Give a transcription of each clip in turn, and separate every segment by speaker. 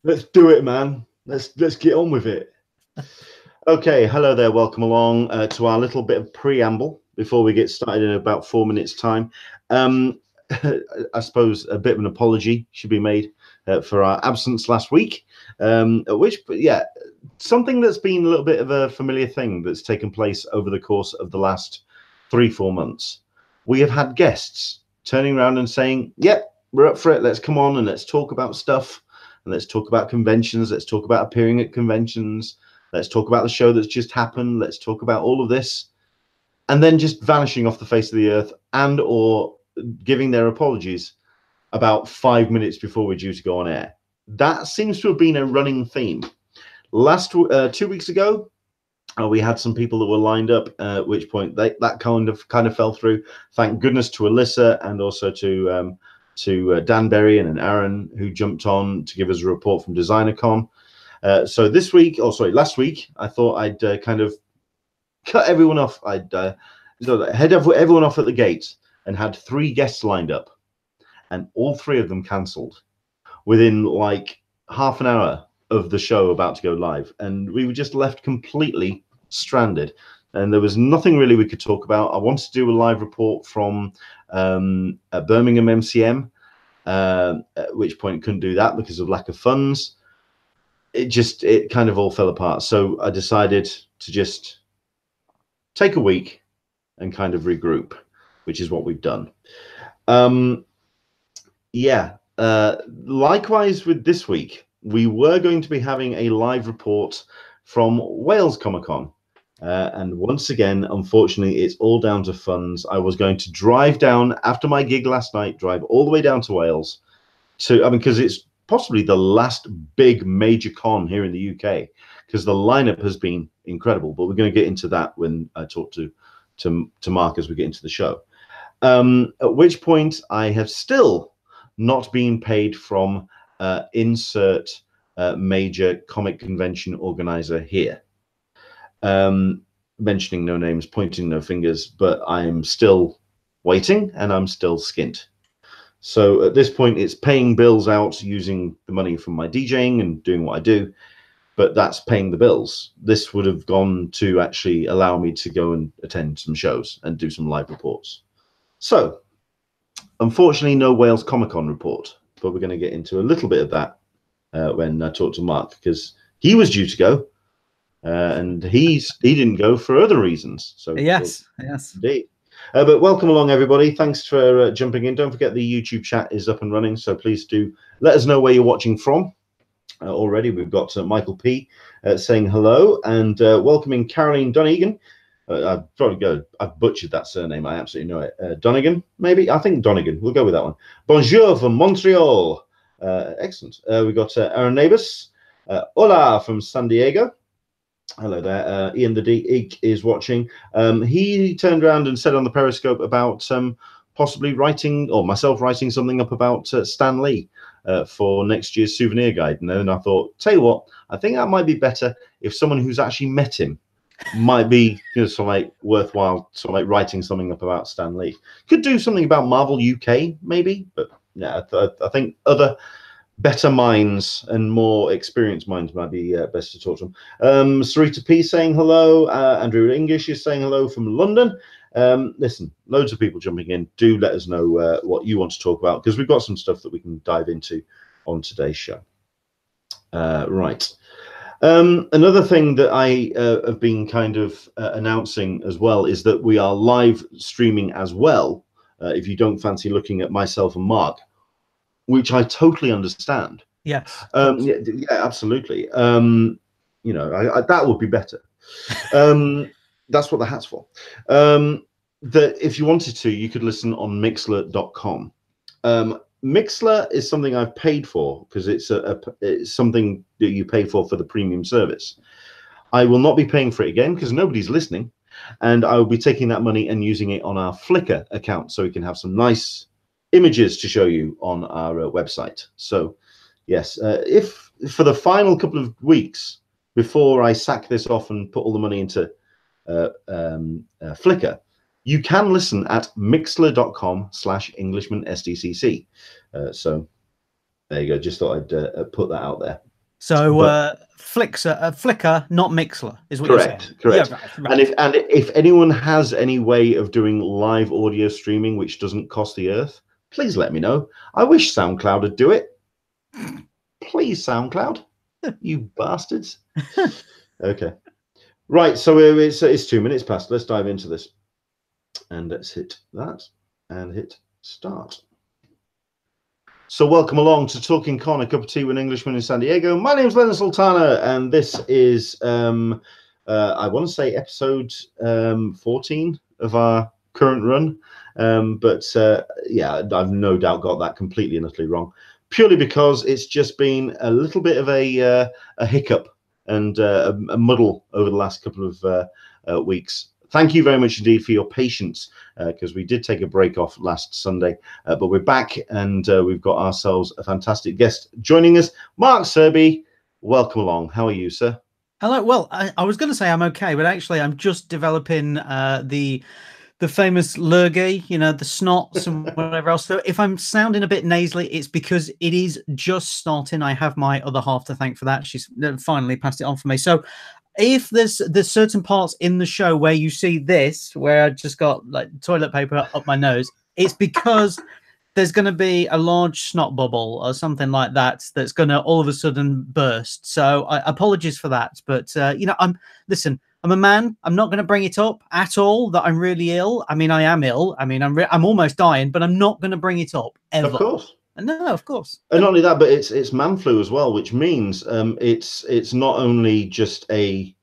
Speaker 1: Let's do it, man. Let's get on with it. Okay, hello there. Welcome along to our little bit of preamble before we get started in about 4 minutes' time. I suppose a bit of an apology should be made for our absence last week, yeah, something that's been a little bit of a familiar thing that's taken place over the course of the last 3-4 months. We have had guests turning around and saying, "Yep, we're up for it. Let's come on and let's talk about stuff, and let's talk about conventions. Let's talk about appearing at conventions. Let's talk about the show that's just happened. Let's talk about all of this," and then just vanishing off the face of the earth and or giving their apologies about 5 minutes before we're due to go on air. That seems to have been a running theme. 2 weeks ago, we had some people that were lined up, at which point that kind of fell through. Thank goodness to Alyssa and also to Dan Berry and Aaron, who jumped on to give us a report from Designer Con. So last week, I thought I'd kind of cut everyone off. I'd head everyone off at the gate and had 3 guests lined up, and all 3 of them cancelled within like half an hour of the show about to go live, and we were just left completely stranded, and there was nothing really we could talk about. I wanted to do a live report from Birmingham MCM, at which point couldn't do that because of lack of funds. It kind of all fell apart, so I decided to just take a week and kind of regroup, which is what we've done. Likewise with this week, we were going to be having a live report from Wales Comic Con, and once again, unfortunately, it's all down to funds. I was going to drive down after my gig last night, drive all the way down to Wales because it's possibly the last big major con here in the UK, because the lineup has been incredible, but we're going to get into that when I talk to Mark as we get into the show. At which point I have still not been paid from insert major comic convention organizer here. Mentioning no names, pointing no fingers, but I'm still waiting and I'm still skint. So at this point, it's paying bills out using the money from my DJing and doing what I do, but that's paying the bills. This would have gone to actually allow me to go and attend some shows and do some live reports. So unfortunately, no Wales Comic Con report, but we're going to get into a little bit of that when I talk to Mark, because he was due to go, and he didn't go for other reasons. So
Speaker 2: yes,
Speaker 1: indeed. But welcome along, everybody. Thanks for jumping in. Don't forget the YouTube chat is up and running, so please do let us know where you're watching from. Already, we've got Michael P saying hello and welcoming Caroline Donegan. I've butchered that surname. I absolutely know it. Donegan, maybe? I think Donegan. We'll go with that one. Bonjour from Montreal. Excellent. We've got Aaron Neighbors. Hola from San Diego. Hello there. Ian the Deek is watching. He turned around and said on the Periscope about possibly writing, or myself writing something up about Stan Lee for next year's souvenir guide. And then I thought, tell you what, I think that might be better if someone who's actually met him might be sort of like worthwhile, sort of like writing something up about Stan Lee. Could do something about Marvel UK maybe, but yeah, I think other better minds and more experienced minds might be best to talk to them. Sarita P saying hello. Andrew English is saying hello from London. Listen, loads of people jumping in. Do let us know what you want to talk about, because we've got some stuff that we can dive into on today's show. Right. Another thing that I have been kind of announcing as well is that we are live streaming as well. If you don't fancy looking at myself and Mark, which I totally understand.
Speaker 2: Yes.
Speaker 1: Yeah, absolutely. You know, that would be better. That's what the hat's for. That if you wanted to, you could listen on Mixlr.com. Mixlr is something I've paid for because it's something that you pay for the premium service. I will not be paying for it again because nobody's listening, and I will be taking that money and using it on our Flickr account so we can have some nice images to show you on our website. So yes, if for the final couple of weeks before I sack this off and put all the money into Flickr, you can listen at mixlr.com/EnglishmanSDCC. So there you go. Just thought I'd put that out there.
Speaker 2: So
Speaker 1: But
Speaker 2: Flickr, not Mixler, is what you're saying.
Speaker 1: correct, correct.
Speaker 2: Yeah, right.
Speaker 1: And if anyone has any way of doing live audio streaming which doesn't cost the earth, please let me know. I wish SoundCloud would do it. Please, SoundCloud, you bastards. Okay. Right, so it's 2 minutes past. Let's dive into this. And let's hit that and hit start. So welcome along to Talkin Con, a cup of tea with an Englishman in San Diego. My name is Leonard Sultana, and this is, I want to say episode 14 of our current run. Yeah, I've no doubt got that completely and utterly wrong, purely because it's just been a little bit of a hiccup and a muddle over the last couple of weeks. Thank you very much indeed for your patience, because we did take a break off last Sunday, but we're back and we've got ourselves a fantastic guest joining us, Mark Searby. Welcome along. How are you, sir?
Speaker 2: Hello. Well, I was going to say I'm okay, but actually I'm just developing the famous lurgy, you know, the snots and whatever else. So if I'm sounding a bit nasally, it's because it is just starting. I have my other half to thank for that. She's finally passed it on for me. So if there's certain parts in the show where you see this, where I just got like toilet paper up my nose, it's because there's going to be a large snot bubble or something like that that's going to all of a sudden burst. So apologies for that. But, you know, listen, I'm a man. I'm not going to bring it up at all that I'm really ill. I mean, I am ill. I mean, I'm almost dying, but I'm not going to bring it up ever.
Speaker 1: Of course.
Speaker 2: No, of course.
Speaker 1: And not only that, but it's man flu as well, which means it's not only just a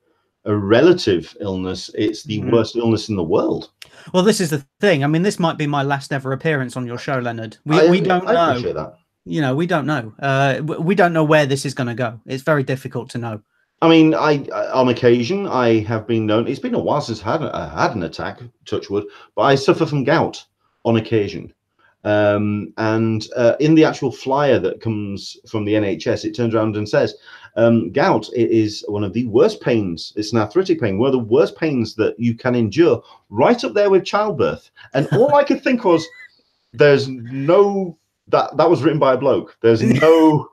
Speaker 1: relative illness, it's the worst illness in the world.
Speaker 2: Well, this is the thing. I mean, this might be my last ever appearance on your show, Leonard. We don't know.
Speaker 1: I appreciate that.
Speaker 2: You know, we don't know. We don't know where this is going to go. It's very difficult to know.
Speaker 1: I mean, on occasion, I have been known. It's been a while since I had an attack, touch wood, but I suffer from gout on occasion. And in the actual flyer that comes from the NHS, it turns around and says, gout is one of the worst pains. It's an arthritic pain, one of the worst pains that you can endure, right up there with childbirth. And all I could think was, there's no, that was written by a bloke. There's no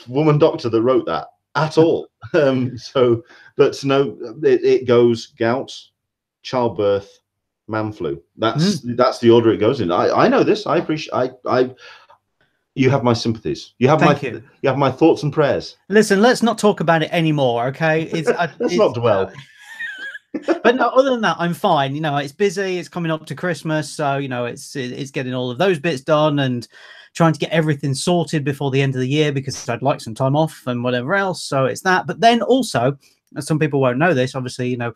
Speaker 1: woman doctor that wrote that at all. But no, it goes gout, childbirth, man flu. That's the order it goes in. I know this. I appreciate. You have my sympathies. You have you have my thoughts and prayers.
Speaker 2: Listen, let's not talk about it anymore, okay?
Speaker 1: Let's not dwell.
Speaker 2: But no, other than that, I'm fine. You know, it's busy. It's coming up to Christmas, so you know, it's getting all of those bits done and trying to get everything sorted before the end of the year because I'd like some time off and whatever else. So it's that. But then also, some people won't know this, obviously, you know.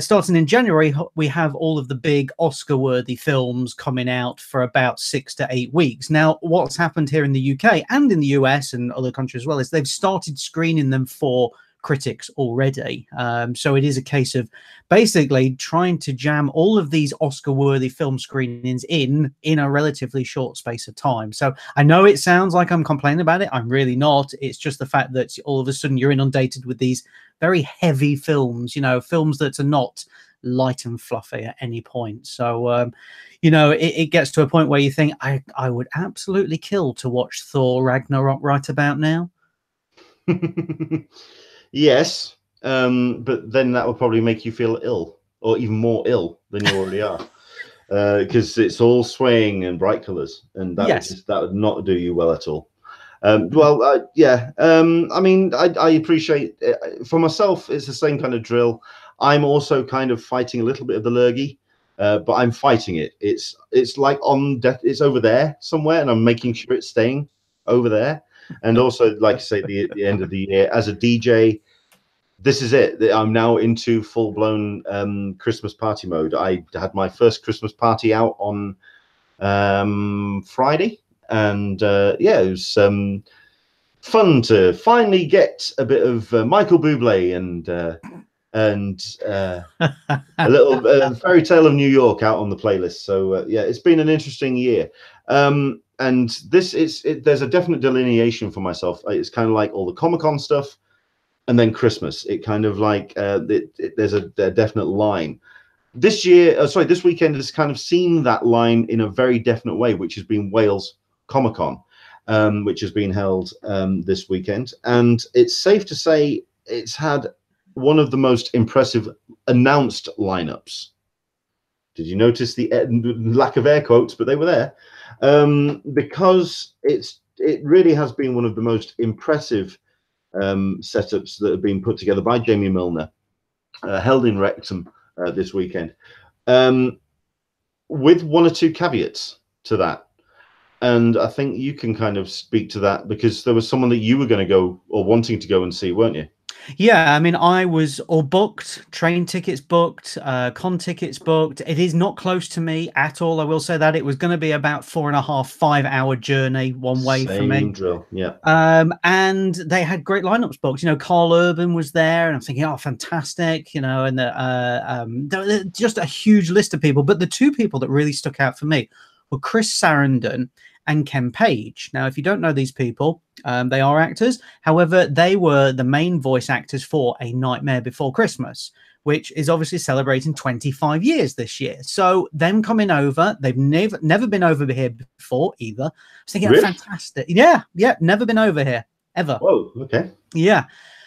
Speaker 2: Starting in January, we have all of the big Oscar-worthy films coming out for about 6 to 8 weeks. Now, what's happened here in the UK and in the US and other countries as well is they've started screening them for critics already. So it is a case of basically trying to jam all of these Oscar-worthy film screenings in a relatively short space of time. So I know it sounds like I'm complaining about it. I'm really not. It's just the fact that all of a sudden you're inundated with these very heavy films, you know, films that are not light and fluffy at any point. So, you know, it gets to a point where you think, I would absolutely kill to watch Thor Ragnarok right about now.
Speaker 1: Yes, but then that would probably make you feel ill, or even more ill than you already are, because it's all swaying and bright colors, and that would not do you well at all. Yeah. I mean, I appreciate it. For myself, it's the same kind of drill. I'm also kind of fighting a little bit of the lurgy, but I'm fighting it. It's like on death. It's over there somewhere, and I'm making sure it's staying over there. And also, like I say, the end of the year as a DJ, this is it. I'm now into full-blown Christmas party mode. I had my first Christmas party out on Friday. And yeah, it was fun to finally get a bit of Michael Bublé and a little Fairy Tale of New York out on the playlist. So yeah, it's been an interesting year. And this there's a definite delineation for myself. It's kind of like all the Comic-Con stuff, and then Christmas. It kind of like there's a definite line. This weekend has kind of seen that line in a very definite way, which has been Wales Comic-Con. which has been held this weekend. And it's safe to say it's had one of the most impressive announced lineups. Did you notice the lack of air quotes? But they were there, because it really has been one of the most impressive setups that have been put together by Jamie Milner, held in Wrexham this weekend, with one or two caveats to that. And I think you can kind of speak to that, because there was someone that you were going to go or wanting to go and see, weren't you?
Speaker 2: Yeah, I mean, I was all booked, train tickets booked, con tickets booked. It is not close to me at all. I will say that it was going to be about 4.5, 5-hour journey one way for me.
Speaker 1: Same drill, yeah.
Speaker 2: And they had great lineups booked. You know, Carl Urban was there, and I'm thinking, oh, fantastic. You know, and just a huge list of people. But the two people that really stuck out for me were Chris Sarandon and Ken Page. Now, if you don't know these people, they are actors. However, they were the main voice actors for A Nightmare Before Christmas, which is obviously celebrating 25 years this year. So them coming over, they've never been over here before either. I was thinking,
Speaker 1: Really?
Speaker 2: fantastic. Yeah, never been over here, ever.
Speaker 1: Whoa, okay.
Speaker 2: Yeah.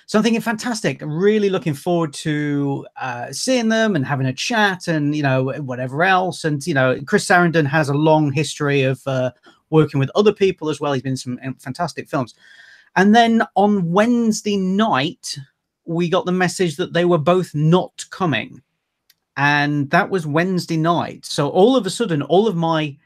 Speaker 2: So I'm thinking, fantastic. I'm really looking forward to seeing them and having a chat and, you know, whatever else. And, you know, Chris Sarandon has a long history of working with other people as well. He's been in some fantastic films. And then on Wednesday night, we got the message that they were both not coming. And that was Wednesday night. So all of a sudden, all of my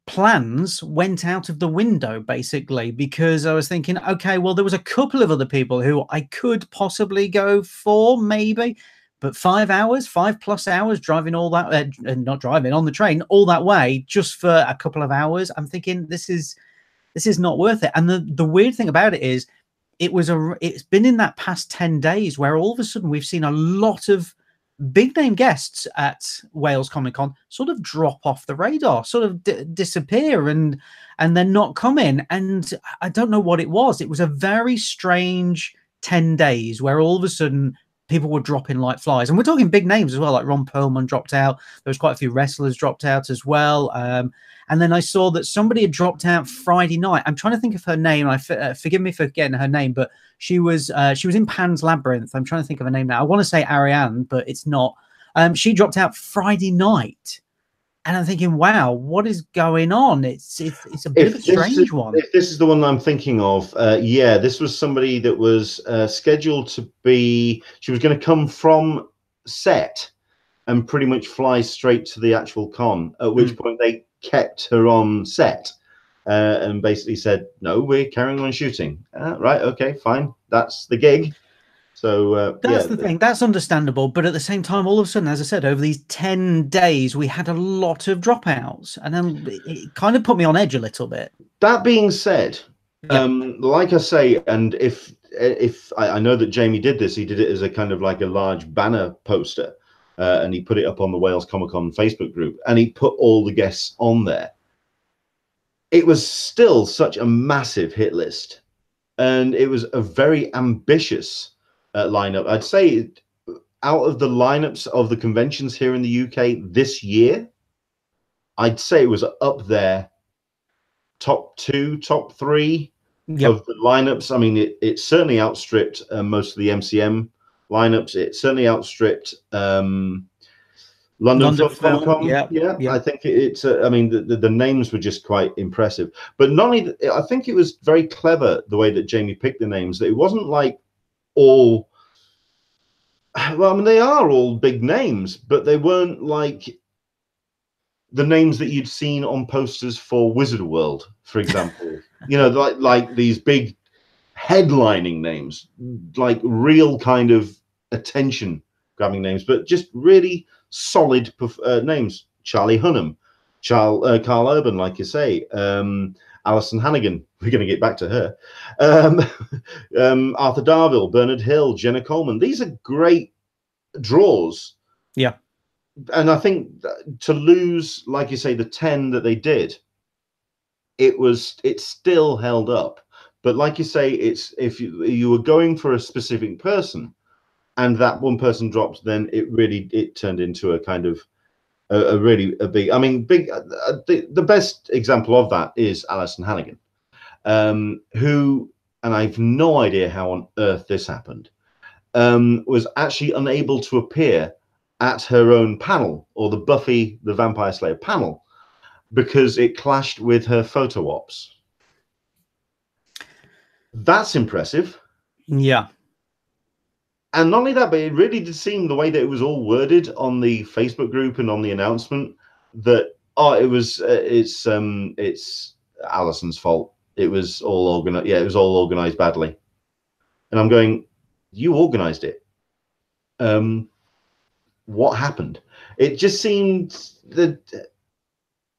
Speaker 2: plans went out of the window, basically, because I was thinking, okay, well, there was a couple of other people who I could possibly go for, maybe. But 5+ hours driving all that, not driving on the train all that way just for a couple of hours. I'm thinking this is not worth it. And the weird thing about it is, it's been in that past 10 days where all of a sudden we've seen a lot of big name guests at Wales Comic Con sort of drop off the radar, sort of disappear, and they're not coming. And I don't know what it was. It was a very strange 10 days where all of a sudden people were dropping like flies. And we're talking big names as well, like Ron Perlman dropped out. There was quite a few wrestlers dropped out as well. And then I saw that somebody had dropped out Friday night. I'm trying to think of her name. Forgive me for getting her name, but she was in Pan's Labyrinth. I'm trying to think of her name now. I want to say Ariane, but it's not. She dropped out Friday night. And I'm thinking, wow, what is going on? It's a bit of a strange one.
Speaker 1: If this is the one I'm thinking of, yeah, this was somebody that was scheduled to be, she was going to come from set and pretty much fly straight to the actual con, at which point they kept her on set and basically said, no, we're carrying on shooting. Right, okay, fine, that's the gig. So
Speaker 2: that's the thing. That's understandable. But at the same time, all of a sudden, as I said, over these 10 days, we had a lot of dropouts, and then it kind of put me on edge a little bit.
Speaker 1: That being said, like I say, and if I know that Jamie did this, he did it as a kind of like a large banner poster, and he put it up on the Wales Comic Con Facebook group, and he put all the guests on there. It was still such a massive hit list, and it was a very ambitious lineup. I'd say out of the lineups of the conventions here in the UK this year, I'd say it was up there, top 2, top 3 of the lineups. I mean, it certainly outstripped most of the MCM lineups. It certainly outstripped London Film Comic Con. Yeah. I think it's I mean, the names were just quite impressive. But not only, I think it was very clever the way that Jamie picked the names. That it wasn't like all, well, I mean, they are all big names, but they weren't like the names that you'd seen on posters for Wizard World, for example. You know, like these big headlining names, like real kind of attention grabbing names, but just really solid names. Charlie Hunnam, Carl Urban, like you say, Alison Hannigan, we're going to get back to her, Arthur Darvill, Bernard Hill, Jenna Coleman. These are great draws.
Speaker 2: Yeah.
Speaker 1: And I think to lose, like you say, the 10 that they did, it still held up. But like you say, it's if you were going for a specific person and that one person dropped, then it turned into a kind of a really big, I mean, big, the best example of that is Alison Hannigan. who, and I've no idea how on earth this happened, was actually unable to appear at her own panel, or the Buffy the Vampire Slayer panel, because it clashed with her photo ops. That's impressive.
Speaker 2: Yeah.
Speaker 1: And not only that, but it really did seem, the way that it was all worded on the Facebook group and on the announcement, that it's Alison's fault. It was all organized. Yeah, it was all organized badly. And I'm going, you organized it. What happened? It just seemed that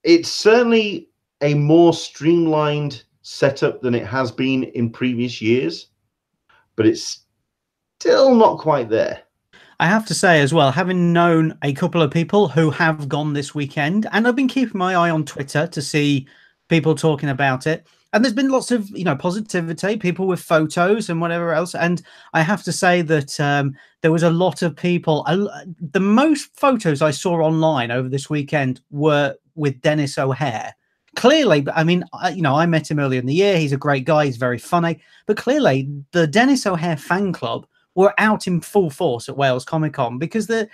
Speaker 1: it's certainly a more streamlined setup than it has been in previous years, but it's still not quite there.
Speaker 2: I have to say as well, having known a couple of people who have gone this weekend, and I've been keeping my eye on Twitter to see people talking about it, and there's been lots of, positivity, people with photos and whatever else. And I have to say that there was a lot of people. The most photos I saw online over this weekend were with Dennis O'Hare. Clearly, I mean, I met him earlier in the year. He's a great guy. He's very funny. But clearly, the Dennis O'Hare fan club were out in full force at Wales Comic Con, because they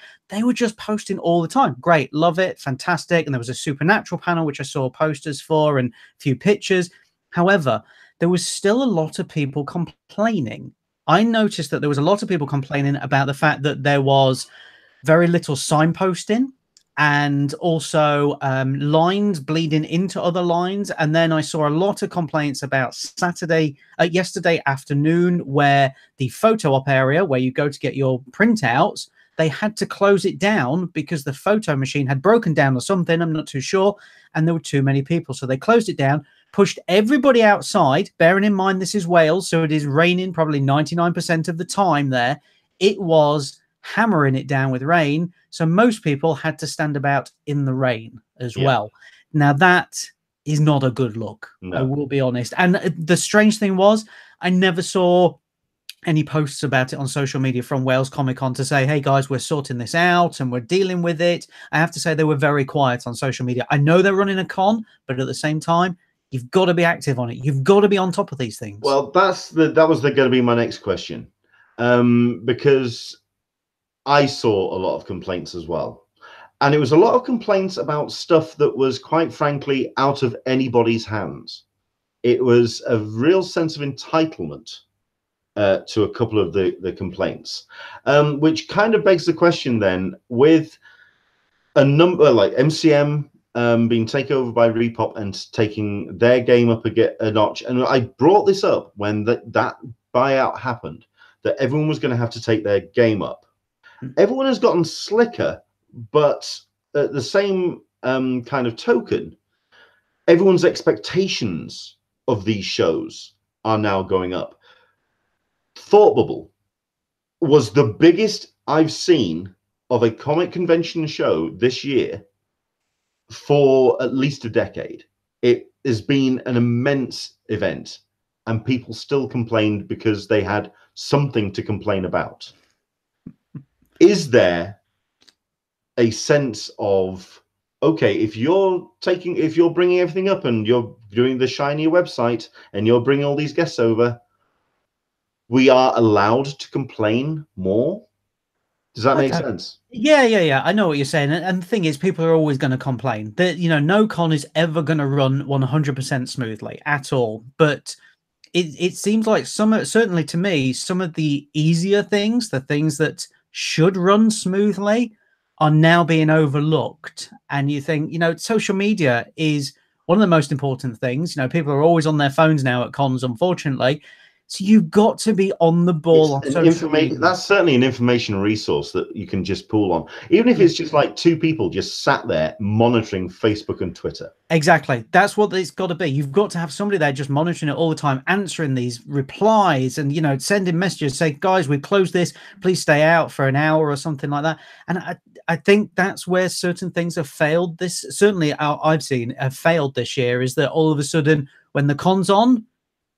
Speaker 2: were just posting all the time. Great, love it, fantastic. And there was a Supernatural panel, which I saw posters for and a few pictures. However, there was still a lot of people complaining. I noticed that there was a lot of people complaining about the fact that there was very little signposting, and also lines bleeding into other lines. And then I saw a lot of complaints about yesterday afternoon, where the photo op area where you go to get your printouts, they had to close it down because the photo machine had broken down or something. I'm not too sure. And there were too many people. So they closed it down, pushed everybody outside, bearing in mind this is Wales, so it is raining probably 99% of the time there. It was hammering it down with rain, so most people had to stand about in the rain as well. Now that is not a good look. No. I will be honest. And the strange thing was, I never saw any posts about it on social media from Wales Comic Con to say, hey guys, we're sorting this out and we're dealing with it. I have to say they were very quiet on social media. I know they're running a con, but at the same time, you've got to be active on it. You've got to be on top of these things.
Speaker 1: Well, that was going to be my next question, because I saw a lot of complaints as well. And it was a lot of complaints about stuff that was, quite frankly, out of anybody's hands. It was a real sense of entitlement to a couple of the complaints, which kind of begs the question then, with a number like MCM being taken over by Repop and taking their game up a notch. And I brought this up when that buyout happened, that everyone was going to have to take their game up. Everyone has gotten slicker, but at the same kind of token, everyone's expectations of these shows are now going up. Thought Bubble was the biggest I've seen of a comic convention show this year for at least a decade. It has been an immense event, and people still complained because they had something to complain about. Is there a sense of, okay, if you're bringing everything up and you're doing the shinier website and you're bringing all these guests over, we are allowed to complain more? Does that make sense?
Speaker 2: Yeah. I know what you're saying. And the thing is, people are always going to complain. That, no con is ever going to run 100% smoothly at all. But it seems like certainly to me, some of the easier things, the things that should run smoothly, are now being overlooked. And you think, social media is one of the most important things. People are always on their phones now at cons, unfortunately. So you've got to be on the ball on social media.
Speaker 1: That's certainly an information resource that you can just pull on, even if it's just like two people just sat there monitoring Facebook and Twitter.
Speaker 2: Exactly. That's what it's got to be. You've got to have somebody there just monitoring it all the time, answering these replies and, sending messages, say, guys, we've closed this, please stay out for an hour or something like that. And I think that's where certain things have failed. This certainly I've seen have failed this year, is that all of a sudden when the con's on,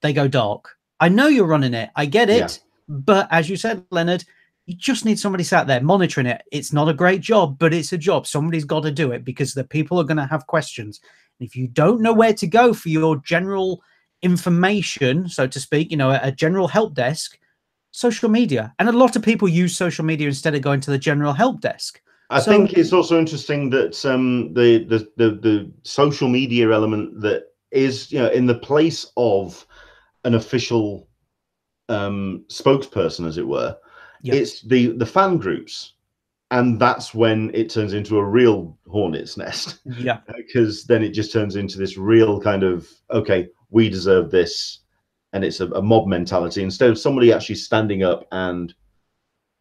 Speaker 2: they go dark. I know you're running it. I get it. Yeah. But as you said, Leonard, you just need somebody sat there monitoring it. It's not a great job, but it's a job. Somebody's got to do it, because the people are going to have questions. And if you don't know where to go for your general information, so to speak, you know, a general help desk, social media. And a lot of people use social media instead of going to the general help desk.
Speaker 1: I think it's also interesting that the social media element that is, you know, in the place of an official spokesperson, as it were, it's the fan groups, and that's when it turns into a real hornet's nest.
Speaker 2: Yeah,
Speaker 1: because then it just turns into this real kind of, okay, we deserve this, and it's a mob mentality instead of somebody actually standing up and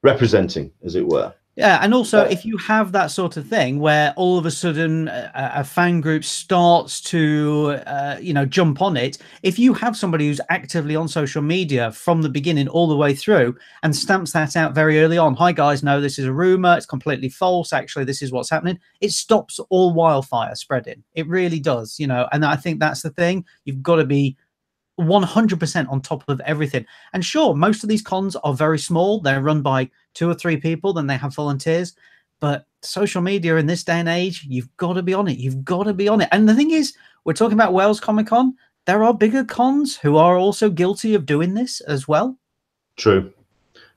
Speaker 1: representing, as it were.
Speaker 2: Yeah, and also if you have that sort of thing where all of a sudden a fan group starts to, you know, jump on it, if you have somebody who's actively on social media from the beginning all the way through and stamps that out very early on, hi guys, no, this is a rumor, it's completely false, actually, this is what's happening, it stops all wildfire spreading. It really does, you know, and I think that's the thing. You've got to be 100% on top of everything. And sure, most of these cons are very small. They're run by 2 or 3 people, then they have volunteers. But social media in this day and age, you've got to be on it. You've got to be on it. And the thing is, we're talking about Wales Comic Con. There are bigger cons who are also guilty of doing this as well. True.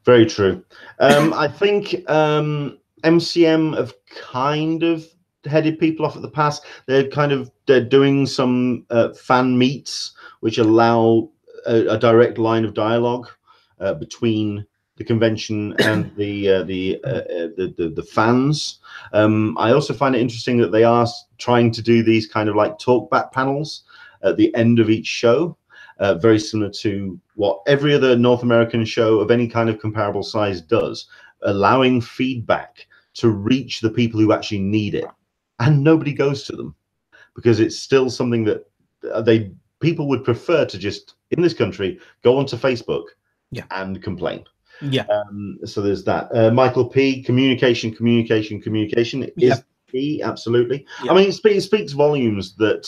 Speaker 1: Very true. I think MCM have kind of headed people off at the pass. They're doing some fan meets which allow a direct line of dialogue between the convention and the fans. I also find it interesting that they are trying to do these kind of like talk back panels at the end of each show, very similar to what every other North American show of any kind of comparable size does, allowing feedback to reach the people who actually need it. And nobody goes to them because it's still something that people would prefer to just, in this country, go onto Facebook and complain.
Speaker 2: Yeah.
Speaker 1: So there's that. Michael P, communication is key, absolutely. I mean, it speaks volumes that,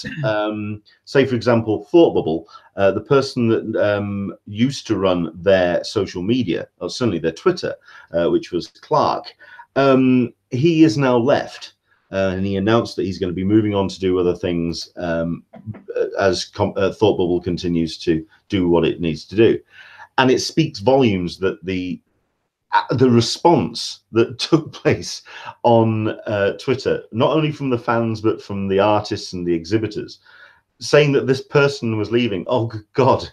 Speaker 1: say, for example, Thought Bubble, the person that used to run their social media, or certainly their Twitter, which was Clark, he is now left. And he announced that he's going to be moving on to do other things as Thought Bubble continues to do what it needs to do. And it speaks volumes that the response that took place on Twitter, not only from the fans, but from the artists and the exhibitors, saying that this person was leaving. Oh, God,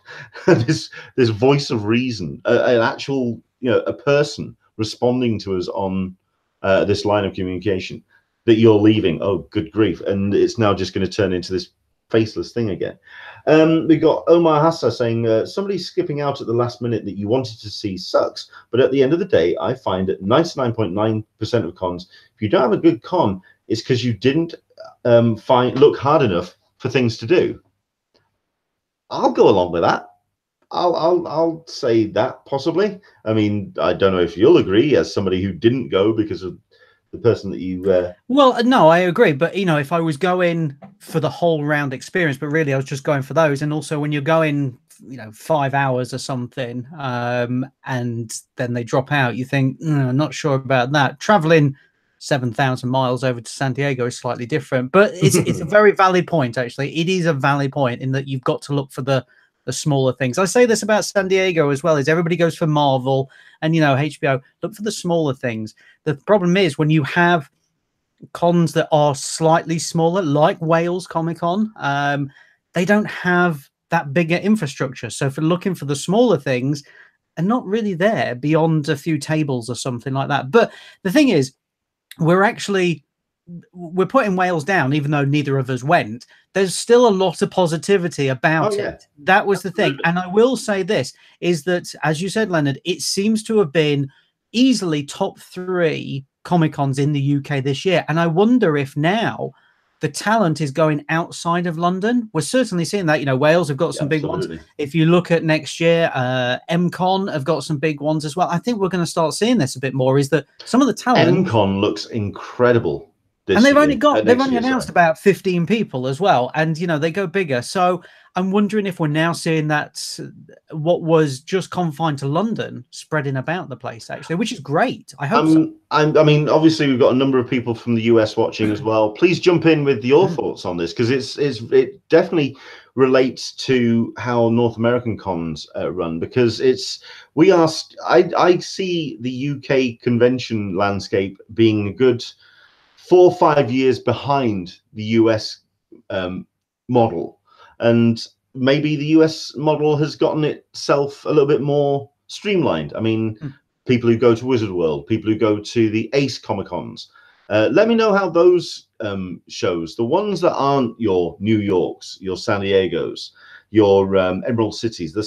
Speaker 1: this voice of reason, an actual, you know, a person responding to us on this line of communication, that you're leaving. Oh, good grief. And it's now just going to turn into this faceless thing again. We got Omar Hassa saying, somebody skipping out at the last minute that you wanted to see sucks. But at the end of the day, I find that 99.9% of cons, if you don't have a good con, it's because you didn't look hard enough for things to do. I'll go along with that. I'll say that possibly. I mean, I don't know if you'll agree as somebody who didn't go because of the person that you
Speaker 2: well, no, I agree, but you know, if I was going for the whole round experience, but really I was just going for those, and also when you're going, you know, 5 hours or something, and then they drop out, you think, I'm not sure about that. Traveling 7,000 miles over to San Diego is slightly different, but it's a very valid point. Actually, it is a valid point in that you've got to look for the smaller things. I say this about San Diego as well, is everybody goes for Marvel and, you know, HBO, look for the smaller things. The problem is when you have cons that are slightly smaller, like Wales Comic Con, they don't have that bigger infrastructure. So for looking for the smaller things are not really there beyond a few tables or something like that. But the thing is, we're putting Wales down, even though neither of us went. There's still a lot of positivity about it. That was the thing. And I will say this, is that, as you said, Leonard, it seems to have been easily top 3 Comic-Cons in the UK this year. And I wonder if now the talent is going outside of London. We're certainly seeing that. You know, Wales have got some big ones. If you look at next year, MCon have got some big ones as well. I think we're going to start seeing this a bit more, is that some of the talent...
Speaker 1: MCon looks incredible.
Speaker 2: And they've only announced about 15 people as well, and you know, they go bigger. So I'm wondering if we're now seeing that what was just confined to London spreading about the place, actually, which is great. I hope so.
Speaker 1: I mean, obviously we've got a number of people from the US watching as well. Please jump in with your thoughts on this, because it definitely relates to how North American cons run, because I see the UK convention landscape being a good 4 or 5 years behind the US model, and maybe the US model has gotten itself a little bit more streamlined. I mean, people who go to Wizard World, people who go to the Ace Comic Cons. Let me know how those shows, the ones that aren't your New Yorks, your San Diegos, your Emerald Cities, the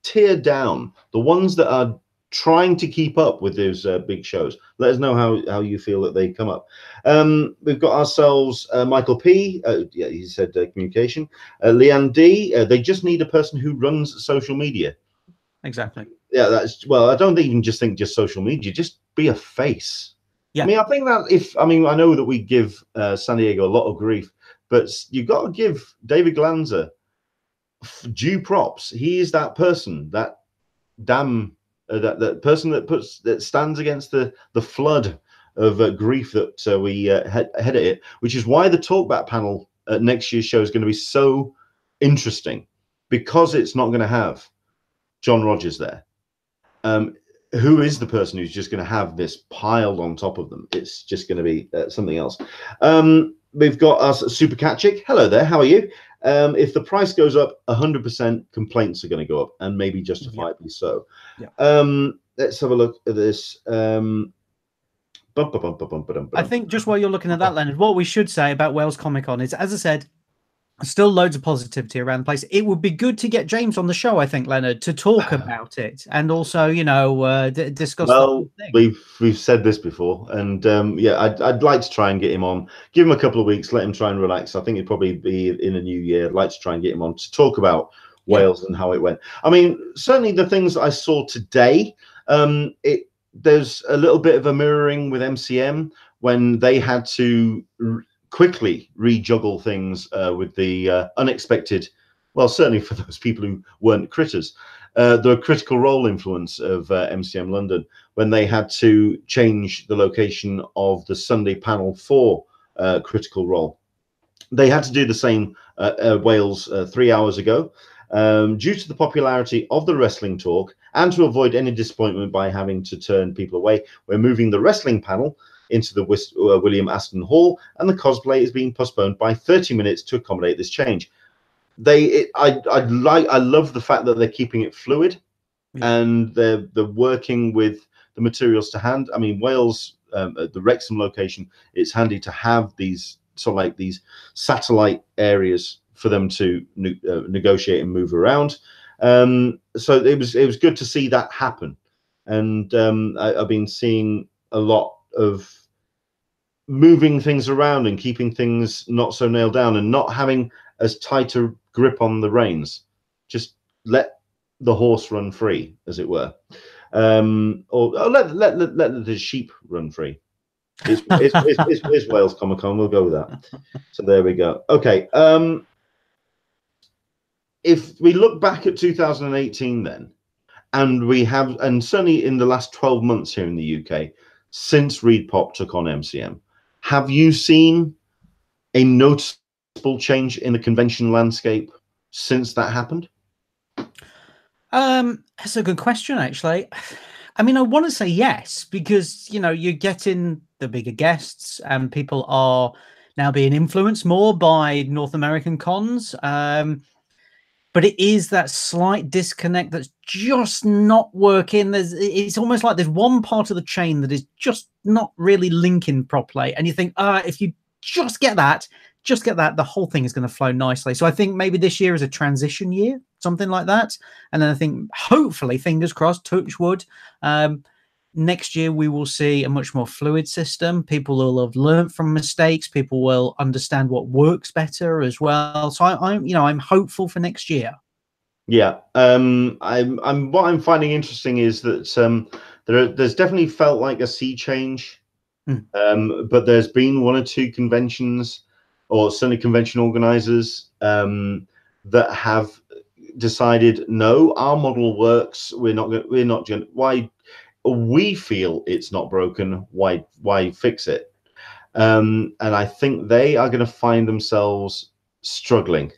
Speaker 1: tier down, the ones that are trying to keep up with those big shows. Let us know how you feel that they come up. We've got ourselves Michael P. Yeah, he said communication. Leanne D. They just need a person who runs social media.
Speaker 2: Exactly.
Speaker 1: Yeah, well, I don't even just think just social media, just be a face. Yeah. I mean, I think that I know that we give San Diego a lot of grief, but you've got to give David Glanzer due props. He is that person, that that person that stands against the flood of grief that we had at it, which is why the talkback panel at next year's show is going to be so interesting, because it's not going to have John Rogers there. Who is the person who's just going to have this piled on top of them? It's just going to be something else. We've got us Super Catchick. Hello there. How are you? If the price goes up 100%, complaints are going to go up, and maybe justifiably so. Yeah. Let's have a look at this.
Speaker 2: I think just while you're looking at that, Leonard, what we should say about Wales Comic Con is, as I said, still loads of positivity around the place. It would be good to get James on the show, I think, Leonard, to talk about it, and also, discuss.
Speaker 1: Well, we've said this before, and yeah, I'd like to try and get him on. Give him a couple of weeks, let him try and relax. I think it'd probably be in the new year. I'd like to try and get him on to talk about Wales and how it went. I mean, certainly the things I saw today, there's a little bit of a mirroring with MCM when they had to quickly rejuggle things with the unexpected, well, certainly for those people who weren't critters, the Critical Role influence of MCM London, when they had to change the location of the Sunday panel for Critical Role. They had to do the same Wales 3 hours ago. Due to the popularity of the wrestling talk, and to avoid any disappointment by having to turn people away, we're moving the wrestling panel into the William Aston Hall, and the cosplay is being postponed by 30 minutes to accommodate this change. I love the fact that they're keeping it fluid, and they're working with the materials to hand. I mean, Wales, at the Wrexham location, it's handy to have these sort of like these satellite areas for them to negotiate and move around. So it was good to see that happen, and I've been seeing a lot of moving things around and keeping things not so nailed down, and not having as tight a grip on the reins. Just let the horse run free, as it were, or let the sheep run free. It's Wales Comic Con. We'll go with that. So there we go. Okay. If we look back at 2018, then, and certainly in the last 12 months here in the UK, since ReedPop took on MCM, have you seen a noticeable change in the convention landscape since that happened?
Speaker 2: That's a good question, actually. I mean, I want to say yes, because, you're getting the bigger guests, and people are now being influenced more by North American cons. But it is that slight disconnect that's just not working. It's almost like there's one part of the chain that is just not really linking properly. And you think, if you just get that, the whole thing is going to flow nicely. So I think maybe this year is a transition year, something like that. And then I think, hopefully, fingers crossed, touch wood, next year we will see a much more fluid system. People will have learned from mistakes. People will understand what works better as well. So I'm hopeful for next year.
Speaker 1: Yeah, what I'm finding interesting is that there's definitely felt like a sea change, but there's been one or two conventions, or certainly convention organizers, that have decided, no, our model works. We're not going. Why? We feel it's not broken. Why fix it? And I think they are going to find themselves struggling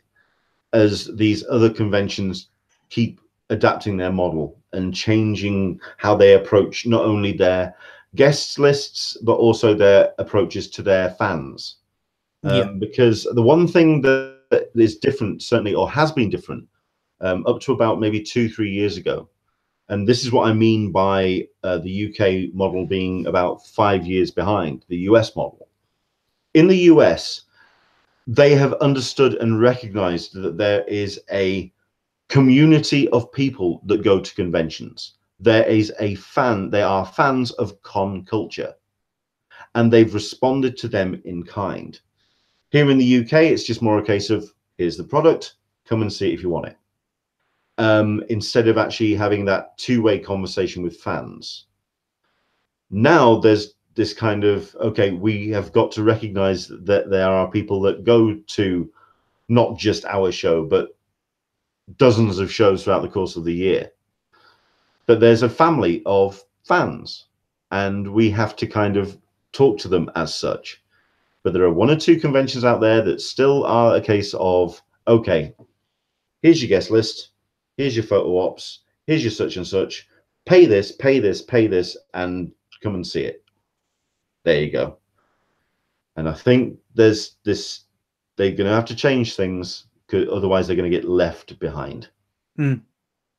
Speaker 1: as these other conventions keep adapting their model and changing how they approach not only their guest lists, but also their approaches to their fans. Because the one thing that is different, certainly, or has been different, up to about maybe 2-3 years ago, and this is what I mean by the UK model being about 5 years behind the US model. In the US, they have understood and recognized that there is a community of people that go to conventions. There is a they are fans of con culture, and they've responded to them in kind. Here in the UK, it's just more a case of, here's the product, come and see it if you want it. Instead of actually having that two-way conversation with fans. Now there's this kind of, okay, we have got to recognize that there are people that go to not just our show, but dozens of shows throughout the course of the year. But there's a family of fans, and we have to kind of talk to them as such. But there are 1 or 2 conventions out there that still are a case of, okay, here's your guest list, here's your photo ops, here's your such and such, pay this, pay this, pay this, and come and see it. There you go. And I think there's this, they're going to have to change things, because otherwise they're going to get left behind.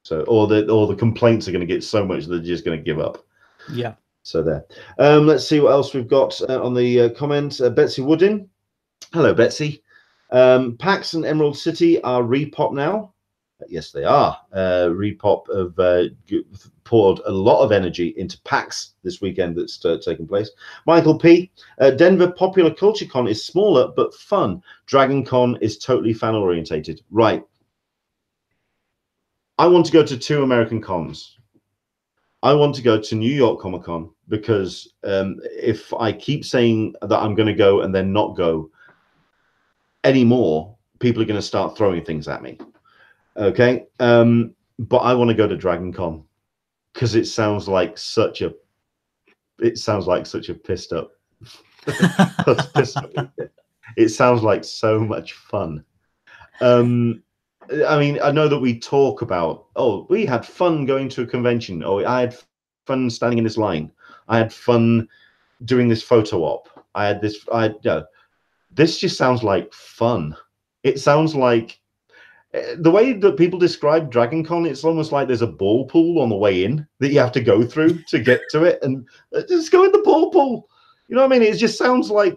Speaker 1: So, or the complaints are going to get so much that they're just going to give up.
Speaker 2: Yeah.
Speaker 1: So there. Let's see what else we've got on the comments. Betsy Woodin. Hello, Betsy. PAX and Emerald City are repop now. Yes, they are. Repop have poured a lot of energy into PAX this weekend that's taken place. Michael P. Denver Popular Culture Con is smaller but fun. Dragon Con is totally fan orientated. Right. I want to go to 2 American cons. I want to go to New York Comic Con, because if I keep saying that I'm going to go and then not go anymore, people are going to start throwing things at me. Okay. But I want to go to Dragon Con, because it sounds like such a pissed up. It sounds like so much fun. I mean, I know that we talk about, oh, we had fun going to a convention. Oh, I had fun standing in this line. I had fun doing this photo op. I had this. This just sounds like fun. It sounds like the way that people describe Dragon Con, it's almost like there's a ball pool on the way in that you have to go through to get to it, and just go in the ball pool. You know what I mean? It just sounds like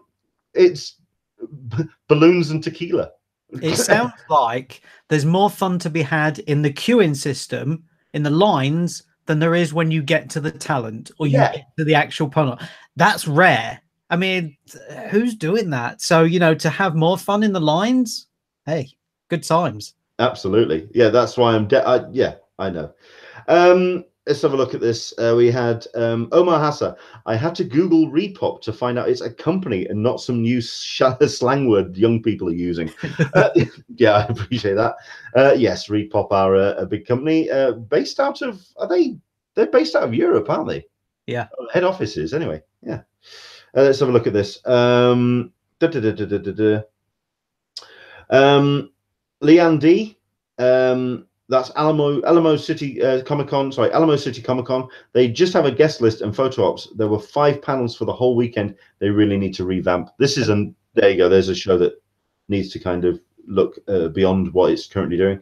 Speaker 1: it's balloons and tequila.
Speaker 2: It sounds like there's more fun to be had in the queuing system, in the lines, than there is when you get to the talent or you get to the actual panel. That's rare. I mean, who's doing that? So, you know, to have more fun in the lines, hey, good times.
Speaker 1: Absolutely. Yeah, that's why yeah, I know. Let's have a look at this. We had Omar Hassa. I had to Google Repop to find out it's a company and not some new slang word young people are using. Yeah, I appreciate that. Yes, Repop are a big company based out of, they're based out of Europe, aren't they?
Speaker 2: Yeah.
Speaker 1: Head offices, anyway. Yeah. Let's have a look at this. Leanne D. That's Alamo City Comic Con. Sorry, Alamo City Comic Con. They just have a guest list and photo ops. There were 5 panels for the whole weekend. They really need to revamp. This is there you go. There's a show that needs to kind of look beyond what it's currently doing.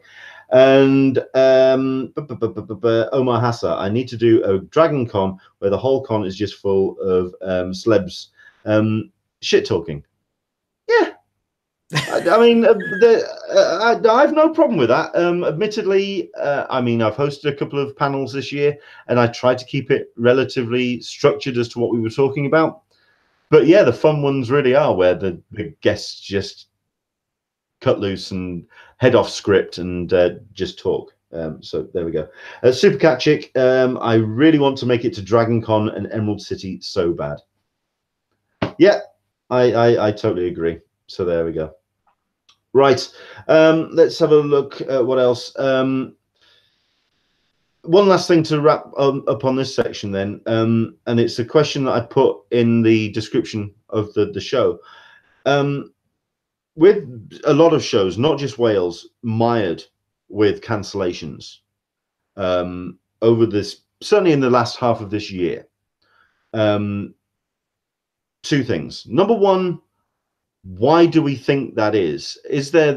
Speaker 1: And Omar Hassa, I need to do a Dragon Con where the whole con is just full of celebs shit talking. Yeah. I mean, I have no problem with that. Admittedly, I mean, I've hosted a couple of panels this year, and I tried to keep it relatively structured as to what we were talking about. But yeah, the fun ones really are where the guests just cut loose and head off script and just talk. So there we go. Super Cat Chick, I really want to make it to Dragon Con and Emerald City so bad. Yeah, I totally agree. So there we go. Right, let's have a look at what else. One last thing to wrap up on this section then, and it's a question that I put in the description of the show. with a lot of shows, not just Wales, mired with cancellations over this, certainly in the last half of this year. Two things. Number one, why do we think that is? Is there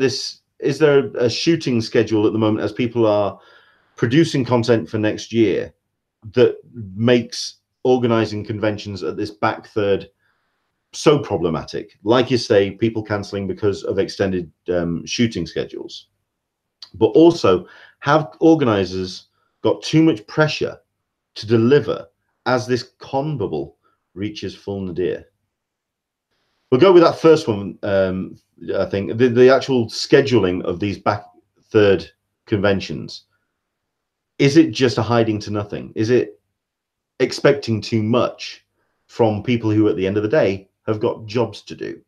Speaker 1: a shooting schedule at the moment as people are producing content for next year that makes organizing conventions at this back third so problematic? Like you say, people canceling because of extended shooting schedules. But also, have organizers got too much pressure to deliver as this con bubble reaches full nadir? We'll go with that first one. I think the actual scheduling of these back third conventions, is it just a hiding to nothing? Is it expecting too much from people who at the end of the day have got jobs to do?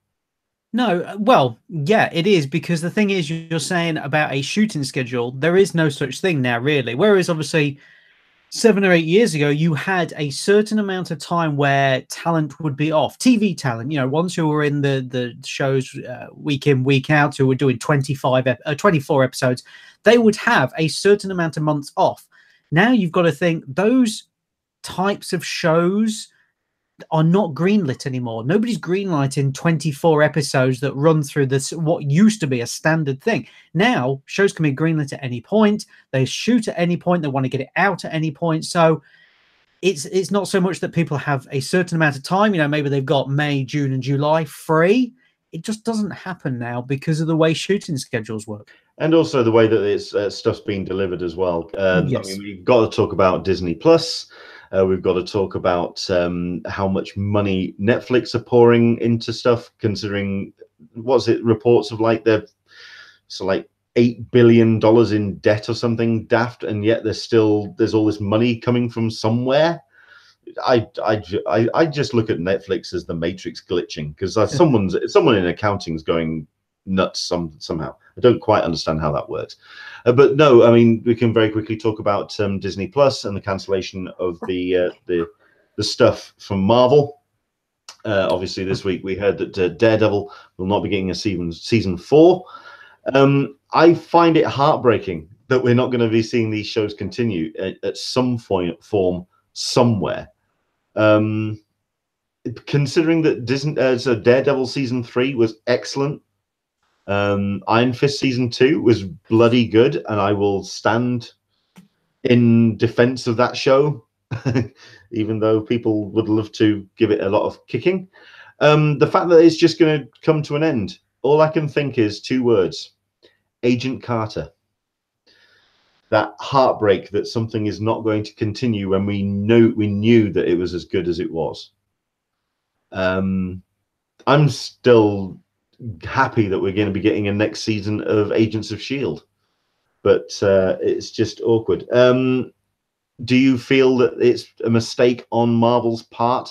Speaker 2: No, well, yeah, it is, because the thing is, you're saying about a shooting schedule, there is no such thing now, really. Whereas obviously 7 or 8 years ago, you had a certain amount of time where talent would be off. TV talent, you know, ones who were in the shows week in, week out, who were doing 24 episodes, they would have a certain amount of months off. Now you've got to think those types of shows are not greenlit anymore. Nobody's greenlighting 24 episodes that run through this, what used to be a standard thing. Now shows can be greenlit at any point. They shoot at any point. They want to get it out at any point. So it's not so much that people have a certain amount of time. You know, maybe they've got May, June, and July free. It just doesn't happen now because of the way shooting schedules work.
Speaker 1: And also the way that it's stuff's being delivered as well.
Speaker 2: Yes.
Speaker 1: I mean, we've got to talk about Disney Plus. We've got to talk about how much money Netflix are pouring into stuff, considering, what's it, reports of like they're like $8 billion in debt or something daft, and yet there's all this money coming from somewhere. I just look at Netflix as the Matrix glitching, because someone in accounting is going nuts somehow. I don't quite understand how that works. But no, I mean, we can very quickly talk about Disney Plus and the cancellation of the stuff from Marvel. Obviously, this week we heard that Daredevil will not be getting a season 4. I find it heartbreaking that we're not going to be seeing these shows continue at some form somewhere. Considering that so Daredevil season 3 was excellent. Iron Fist season 2 was bloody good, and I will stand in defense of that show, even though people would love to give it a lot of kicking. The fact that it's just going to come to an end, all I can think is 2 words: Agent Carter. That heartbreak that something is not going to continue when we knew that it was as good as it was. I'm still happy that we're going to be getting a next season of Agents of S.H.I.E.L.D., but it's just awkward. Do you feel that it's a mistake on Marvel's part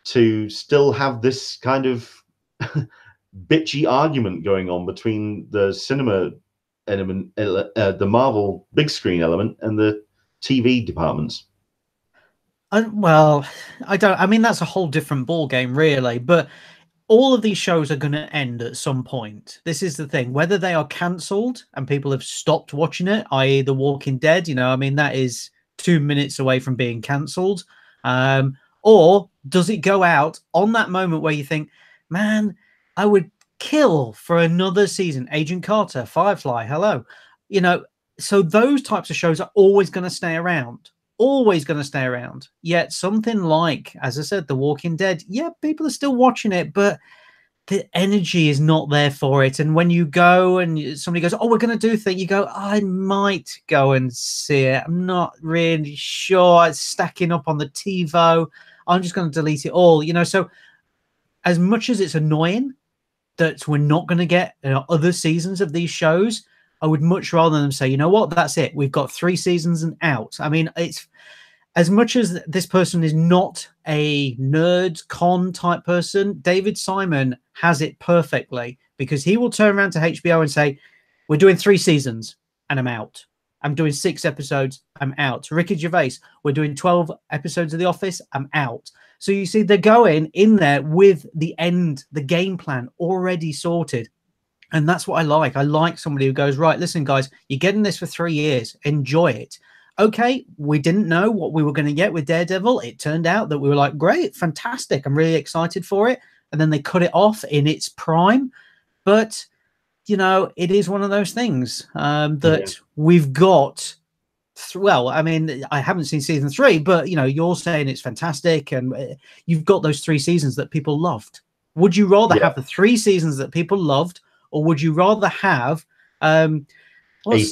Speaker 1: to still have this kind of bitchy argument going on between the cinema element, the Marvel big screen element, and the TV departments?
Speaker 2: Well, I mean, that's a whole different ball game, really, but all of these shows are going to end at some point. This is the thing. Whether they are cancelled and people have stopped watching it, i.e. The Walking Dead, you know, I mean, that is 2 minutes away from being cancelled. Or does it go out on that moment where you think, man, I would kill for another season? Agent Carter, Firefly, hello. You know, so those types of shows are always going to stay around. Always going to stay around. Yet something like, as I said, The Walking Dead, yeah, people are still watching it, but the energy is not there for it. And when you go and somebody goes, oh, we're going to do thing, you go, I might go and see it. I'm not really sure. It's stacking up on the TiVo. I'm just going to delete it all. You know, so as much as it's annoying that we're not going to get other seasons of these shows, I would much rather them say, you know what, that's it. We've got 3 seasons and out. I mean, it's as much as this person is not a nerd con type person, David Simon has it perfectly, because he will turn around to HBO and say, we're doing 3 seasons and I'm out. I'm doing 6 episodes. I'm out. Ricky Gervais, we're doing 12 episodes of The Office. I'm out. So you see, they're going in there with the game plan already sorted. And that's what I like. I like somebody who goes, right, listen, guys, you're getting this for 3 years. Enjoy it. Okay, we didn't know what we were going to get with Daredevil. It turned out that we were like, great, fantastic. I'm really excited for it. And then they cut it off in its prime. But, you know, it is one of those things that we've got. Well, I mean, I haven't seen season 3, but, you know, you're saying it's fantastic. And you've got those 3 seasons that people loved. Would you rather have the 3 seasons that people loved, or would you rather have
Speaker 1: a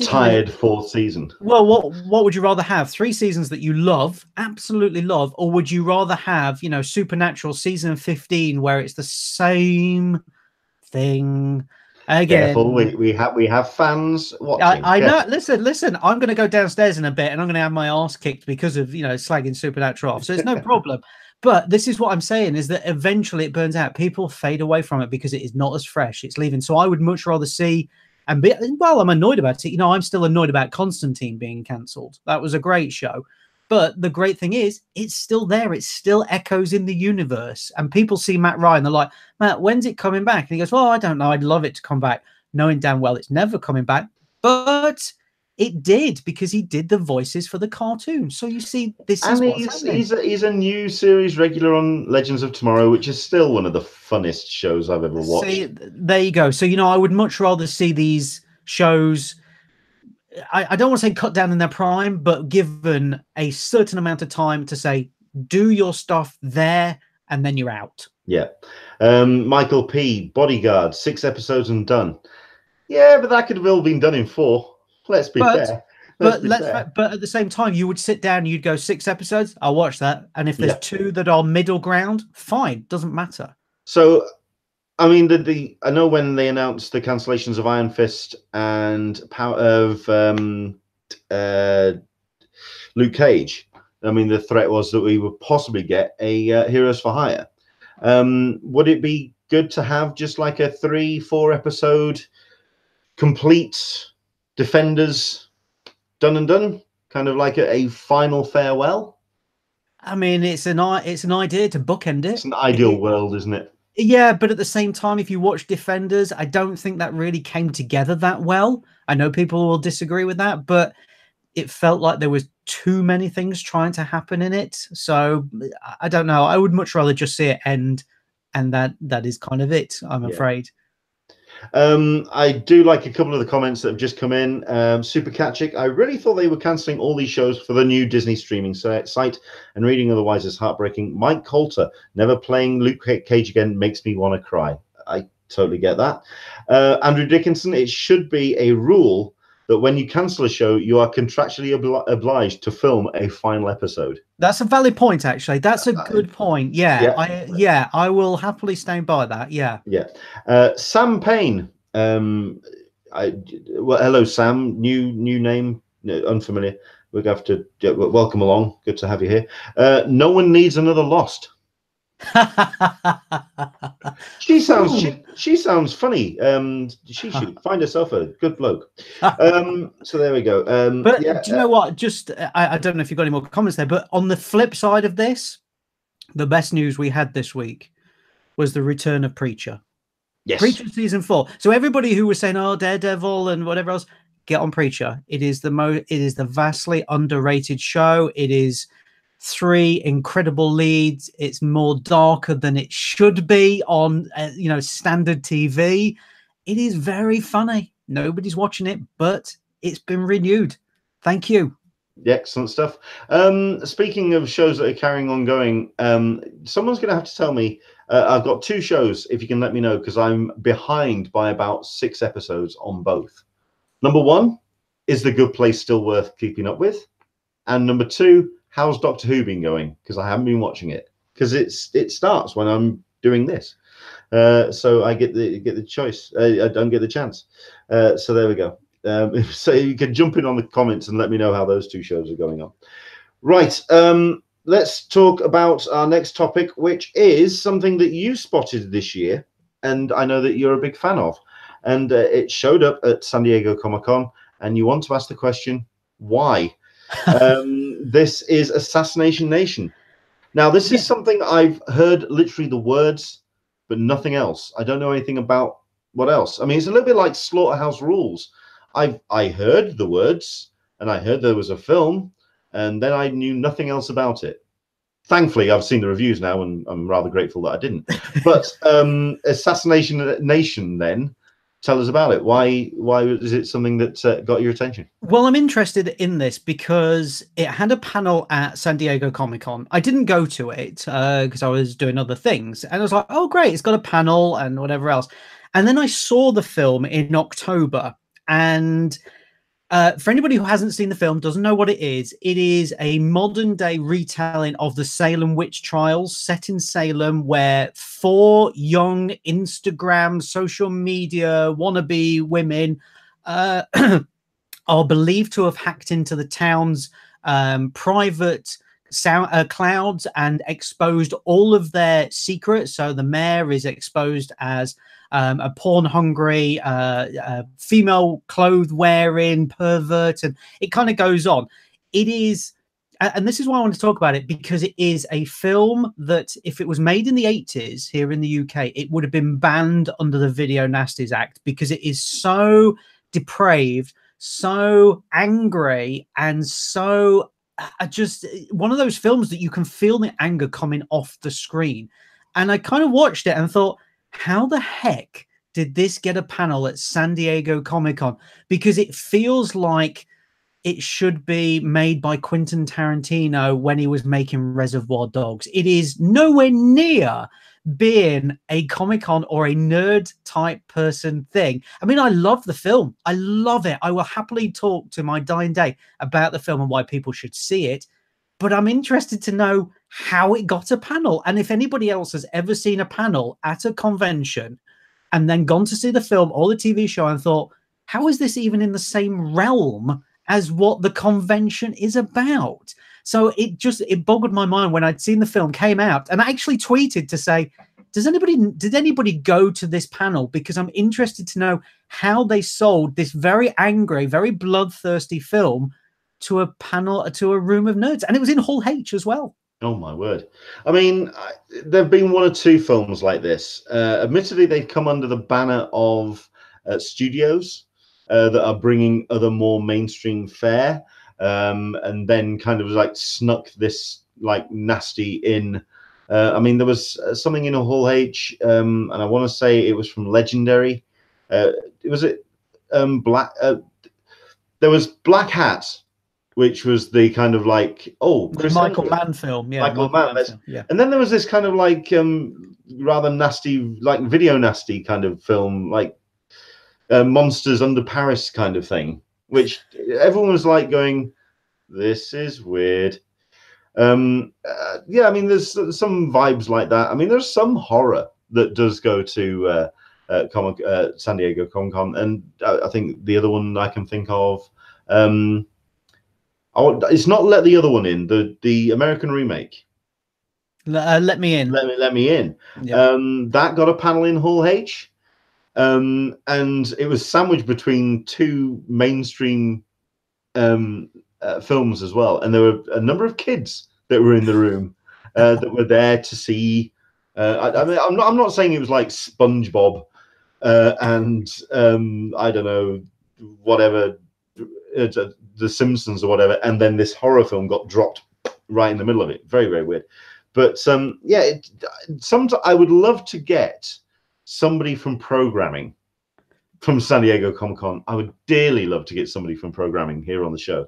Speaker 1: tired 4th season?
Speaker 2: Well, what would you rather have? 3 seasons that you love, absolutely love, or would you rather have, you know, Supernatural season 15 where it's the same thing again?
Speaker 1: Careful, we have fans watching.
Speaker 2: I know. Listen. I'm going to go downstairs in a bit, and I'm going to have my arse kicked because of, you know, slagging Supernatural off. So it's no problem. But this is what I'm saying, is that eventually it burns out. People fade away from it because it is not as fresh. It's leaving. So I would much rather see, and be, well, I'm annoyed about it. You know, I'm still annoyed about Constantine being cancelled. That was a great show. But the great thing is, it's still there. It still echoes in the universe. And people see Matt Ryan. They're like, Matt, when's it coming back? And he goes, well, I don't know. I'd love it to come back. Knowing damn well it's never coming back. But it did, because he did the voices for the cartoon. So you see, this is what's happening.
Speaker 1: He's a new series regular on Legends of Tomorrow, which is still one of the funnest shows I've ever watched.
Speaker 2: See, there you go. So, you know, I would much rather see these shows, I don't want to say cut down in their prime, but given a certain amount of time to say, do your stuff there, and then you're out.
Speaker 1: Yeah. Michael P, Bodyguard, 6 episodes and done. Yeah, but that could have all been done in 4. Let's be fair.
Speaker 2: But at the same time, you would sit down, you'd go 6 episodes, I'll watch that. And if there's 2 that are middle ground, fine, doesn't matter.
Speaker 1: So, I mean, I know when they announced the cancellations of Iron Fist and Power of Luke Cage, I mean, the threat was that we would possibly get a Heroes for Hire. Would it be good to have just like a 3-4 episode complete Defenders done and done, kind of like a final farewell?
Speaker 2: I mean, it's an idea to bookend it.
Speaker 1: It's an ideal world, isn't it?
Speaker 2: Yeah, but at the same time, if you watch Defenders, I don't think that really came together that well. I know people will disagree with that, but it felt like there was too many things trying to happen in it. So I don't know. I would much rather just see it end, and that is kind of it, I'm afraid.
Speaker 1: I do like a couple of the comments that have just come in. Super Catchick, I really thought they were cancelling all these shows for the new Disney streaming site, and reading otherwise is heartbreaking. Mike Coulter, never playing Luke Cage again makes me want to cry. I totally get that. Andrew Dickinson, it should be a rule that when you cancel a show, you are contractually obliged to film a final episode. That's
Speaker 2: a valid point, actually. That's a good point. I will happily stand by that. Yeah.
Speaker 1: Sam Payne. Well, hello, Sam. New name, unfamiliar. We're going to have to welcome along. Good to have you here. No one needs another Lost. She sounds funny. She should find herself a good bloke. So there we go.
Speaker 2: But do you know what? Just I don't know if you've got any more comments there, but on the flip side of this, the best news we had this week was the return of Preacher.
Speaker 1: Yes,
Speaker 2: Preacher season 4. So everybody who was saying, "Oh, Daredevil" and whatever else, get on Preacher. It is the vastly underrated show. It is 3 incredible leads. It's more darker than it should be on standard TV. It is very funny. Nobody's watching it, but it's been renewed. Thank you.
Speaker 1: Excellent stuff. Speaking of shows that are carrying on going, someone's going to have to tell me. I've got 2 shows, if you can let me know, because I'm behind by about 6 episodes on both. Number 1, is The Good Place still worth keeping up with? And number 2, how's Doctor Who been going? Because I haven't been watching it, because it starts when I'm doing this, so I get the choice. I don't get the chance. So there we go. So you can jump in on the comments and let me know how those 2 shows are going on. Right. Let's talk about our next topic, which is something that you spotted this year, and I know that you're a big fan of, and it showed up at San Diego Comic-Con, and you want to ask the question, why? This is Assassination Nation. Now, this is something I've heard literally the words, but nothing else. I don't know anything about what else? I mean, it's a little bit like Slaughterhouse Rules. I heard the words, and I heard there was a film, and then I knew nothing else about it. Thankfully, I've seen the reviews now, and I'm rather grateful that I didn't. But Assassination Nation, then, tell us about it. Why is it something that got your attention?
Speaker 2: Well, I'm interested in this because it had a panel at San Diego Comic-Con. I didn't go to it because I was doing other things. And I was like, oh, great, it's got a panel and whatever else. And then I saw the film in October. And for anybody who hasn't seen the film, doesn't know what it is a modern day retelling of the Salem witch trials set in Salem, where 4 young Instagram, social media wannabe women are believed to have hacked into the town's private clouds and exposed all of their secrets. So the mayor is exposed as a porn-hungry, female clothes-wearing pervert, and it kind of goes on. It is, and this is why I want to talk about it, because it is a film that, if it was made in the 80s here in the UK, it would have been banned under the Video Nasties Act, because it is so depraved, so angry, and so just one of those films that you can feel the anger coming off the screen. And I kind of watched it and thought, how the heck did this get a panel at San Diego Comic-Con? Because it feels like it should be made by Quentin Tarantino when he was making Reservoir Dogs. It is nowhere near being a Comic-Con or a nerd type person thing. I mean, I love the film. I love it. I will happily talk to my dying day about the film and why people should see it. But I'm interested to know how it got a panel. And if anybody else has ever seen a panel at a convention and then gone to see the film or the TV show and thought, how is this even in the same realm as what the convention is about? So it boggled my mind when I'd seen the film, came out, and I actually tweeted to say, did anybody go to this panel? Because I'm interested to know how they sold this very angry, very bloodthirsty film to a panel, to a room of nerds. And it was in Hall H as well.
Speaker 1: Oh, my word. I mean, there have been 1 or 2 films like this. Admittedly, they've come under the banner of studios that are bringing other more mainstream fare, and then kind of like snuck this like nasty in. I mean, there was something in a Hall H, and I want to say it was from Legendary. Black? There was Black Hat, which was the kind of like,
Speaker 2: Chris Michael Mann film, yeah.
Speaker 1: Michael Mann film, yeah. And then there was this kind of like rather nasty, like video nasty kind of film, like Monsters Under Paris kind of thing, which everyone was like going, this is weird. Yeah, I mean, there's some vibes like that. I mean, there's some horror that does go to San Diego Comic-Con, and I think the other one I can think of, it's not Let the Other One In, the American remake.
Speaker 2: Let Me In.
Speaker 1: Let Me In. Yep. That got a panel in Hall H, and it was sandwiched between 2 mainstream films as well, and there were a number of kids that were in the room that were there to see. I mean, I'm not saying it was like SpongeBob and I don't know, whatever, The Simpsons or whatever, and then this horror film got dropped right in the middle of it. Very, very weird. But yeah, sometimes I would love to get somebody from programming from San Diego Comic-Con. I would dearly love to get somebody from programming here on the show.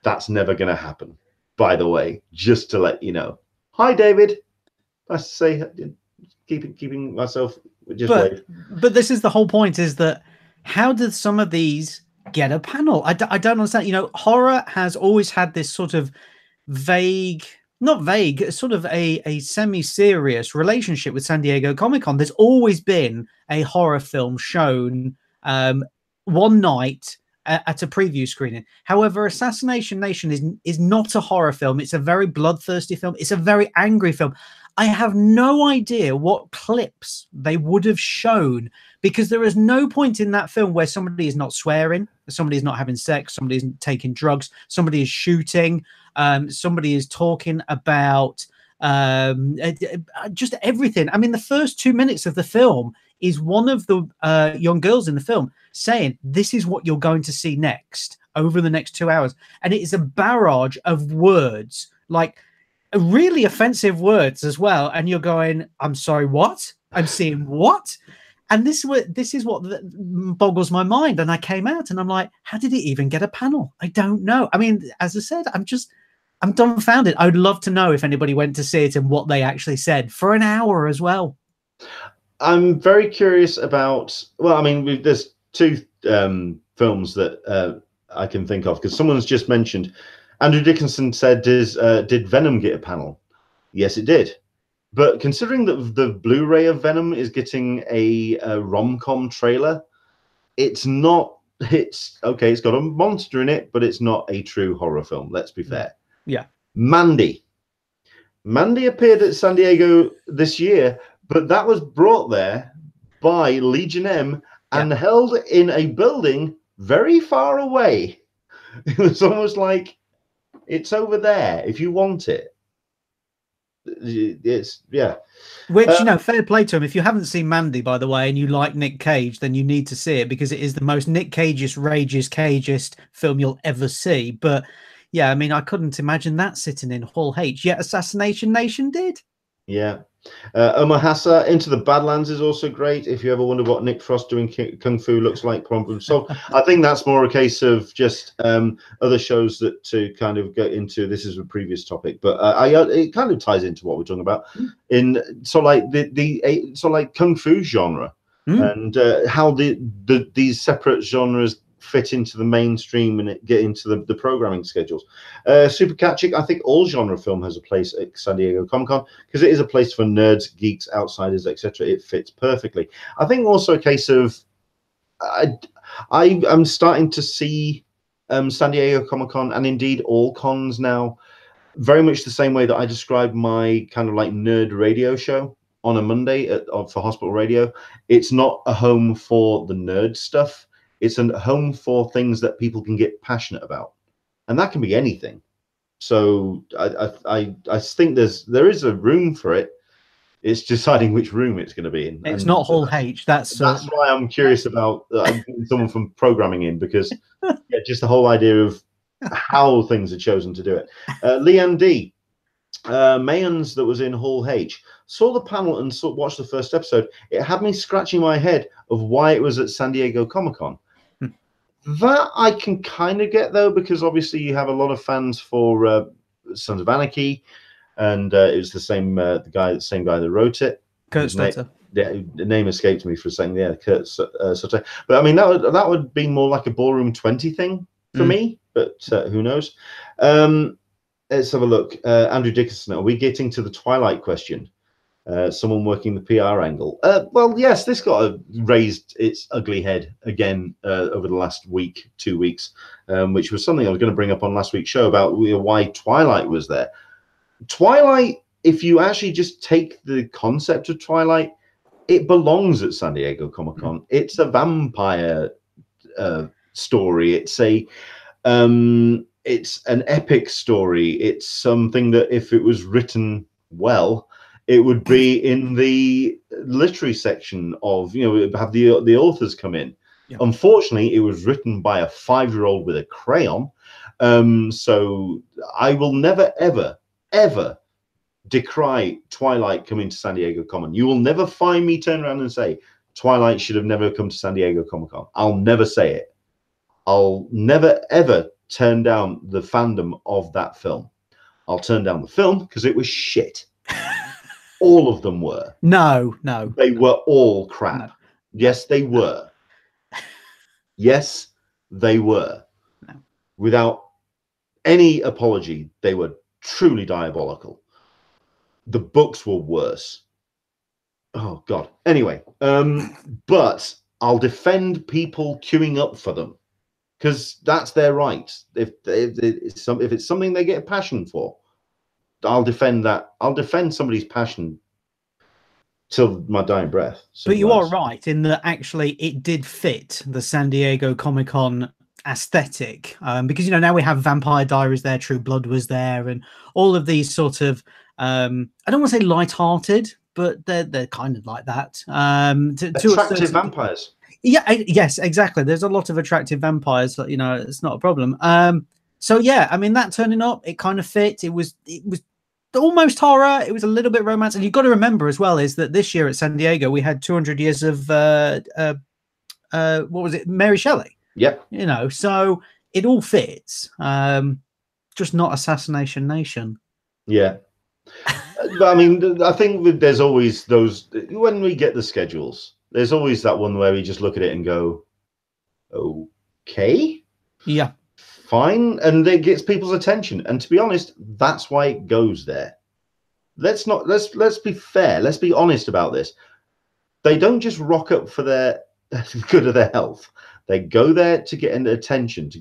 Speaker 1: That's never going to happen, by the way, just to let you know. Hi, David. Nice to say, keeping myself just wave.
Speaker 2: But this is the whole point, is that how did some of these get a panel? I don't understand. You know, horror has always had this sort of vague, not vague, sort of a semi-serious relationship with San Diego Comic-Con. There's always been a horror film shown one night at a preview screening. However, Assassination Nation is not a horror film. It's a very bloodthirsty film. It's a very angry film. I have no idea what clips they would have shown, because there is no point in that film where somebody is not swearing, somebody is not having sex, somebody isn't taking drugs, somebody is shooting, somebody is talking about just everything. I mean, the first 2 minutes of the film is one of the young girls in the film saying, "This is what you're going to see next over the next 2 hours," and it is a barrage of words, like really offensive words as well. And you're going, "I'm sorry, what? I'm seeing what?" And this is what boggles my mind. And I came out and I'm like, how did it even get a panel? I don't know. I mean, as I said, I'm dumbfounded. I would love to know if anybody went to see it and what they actually said for an hour as well.
Speaker 1: I'm very curious about. Well, I mean, there's two films that I can think of, because someone's just mentioned. Andrew Dickinson said, "Did Venom get a panel?" Yes, it did. But considering that the Blu-ray of Venom is getting a rom-com trailer, it's not. It's okay. It's got a monster in it, but it's not a true horror film. Let's be fair.
Speaker 2: Yeah.
Speaker 1: Mandy appeared at San Diego this year, but that was brought there by Legion M and held in a building very far away. It was almost like, it's over there if you want it. It's
Speaker 2: Which, fair play to him. If you haven't seen Mandy, by the way, and you like Nick Cage, then you need to see it, because it is the most Nick Cageist, rageist film you'll ever see. But yeah, I mean, I couldn't imagine that sitting in Hall H, yet Assassination Nation did.
Speaker 1: Yeah. Omohasa, Into the Badlands is also great. If you ever wonder what Nick Frost doing Kung Fu looks like, problem solved. I think that's more a case of just other shows that to kind of get into. This is a previous topic, but it kind of ties into what we're talking about in like the Kung Fu genre and how these separate genres fit into the mainstream and get into the programming schedules. Super Catchick, I think all genre film has a place at San Diego Comic-Con, because it is a place for nerds, geeks, outsiders, etc. It fits perfectly. I think also a case of I'm starting to see San Diego Comic-Con, and indeed all cons now, very much the same way that I described my kind of like nerd radio show on a Monday for Hospital Radio. It's not a home for the nerd stuff. It's a home for things that people can get passionate about, and that can be anything. So I think there is a room for it. It's deciding which room it's going to be in.
Speaker 2: It's not Hall H. That's
Speaker 1: why I'm curious about someone from programming in, because just the whole idea of how things are chosen to do it. Leanne D. Mayans that was in Hall H, saw the panel and watched the first episode. It had me scratching my head of why it was at San Diego Comic-Con. That I can kind of get, though, because obviously you have a lot of fans for Sons of Anarchy, and it was the same same guy that wrote it.
Speaker 2: Kurt Sutter.
Speaker 1: The name escaped me for a second. Yeah, Kurt Sutter. But I mean, that would be more like a Ballroom 20 thing for me. But who knows? Let's have a look. Andrew Dickinson, are we getting to the Twilight question? Someone working the PR angle. Well, yes, this got raised its ugly head again over the last 2 weeks, which was something I was going to bring up on last week's show about why Twilight was there. Twilight, if you actually just take the concept of Twilight, it belongs at San Diego Comic-Con. It's a vampire story. It's an epic story. It's something that, if it was written well, it would be in the literary section of, have the authors come in. Yeah. Unfortunately, it was written by a 5-year-old with a crayon. So I will never, ever, ever decry Twilight coming to San Diego Comic-Con. You will never find me turn around and say Twilight should have never come to San Diego Comic-Con. I'll never say it. I'll never, ever turn down the fandom of that film. I'll turn down the film because it was shit. All of them were.
Speaker 2: No.
Speaker 1: They were all crap. No. Yes, they were. Yes, they were. No. Without any apology, they were truly diabolical. The books were worse. Oh, God. Anyway, but I'll defend people queuing up for them, because that's their right. If it's something they get a passion for, I'll defend that. I'll defend somebody's passion till my dying breath.
Speaker 2: But you are right in that actually it did fit the San Diego Comic-Con aesthetic, because now we have Vampire Diaries there, True Blood was there, and all of these sort of I don't want to say light-hearted, but they're kind of like that.
Speaker 1: Attractive vampires.
Speaker 2: Yeah, yes, exactly. There's a lot of attractive vampires. You know, it's not a problem. So yeah, I mean, that turning up, it kind of fit. It was almost horror. It was a little bit romance, and you've got to remember as well is that this year at San Diego we had 200 years of what was it, Mary Shelley?
Speaker 1: Yep.
Speaker 2: You know, so it all fits. Just not Assassination Nation.
Speaker 1: Yeah. But I mean, I think there's always those, when we get the schedules, there's always that one where we just look at it and go, okay,
Speaker 2: yeah,
Speaker 1: fine, and it gets people's attention. And to be honest, that's why it goes there. Let's be fair. Let's be honest about this. They don't just rock up for their good of their health. They go there to get attention,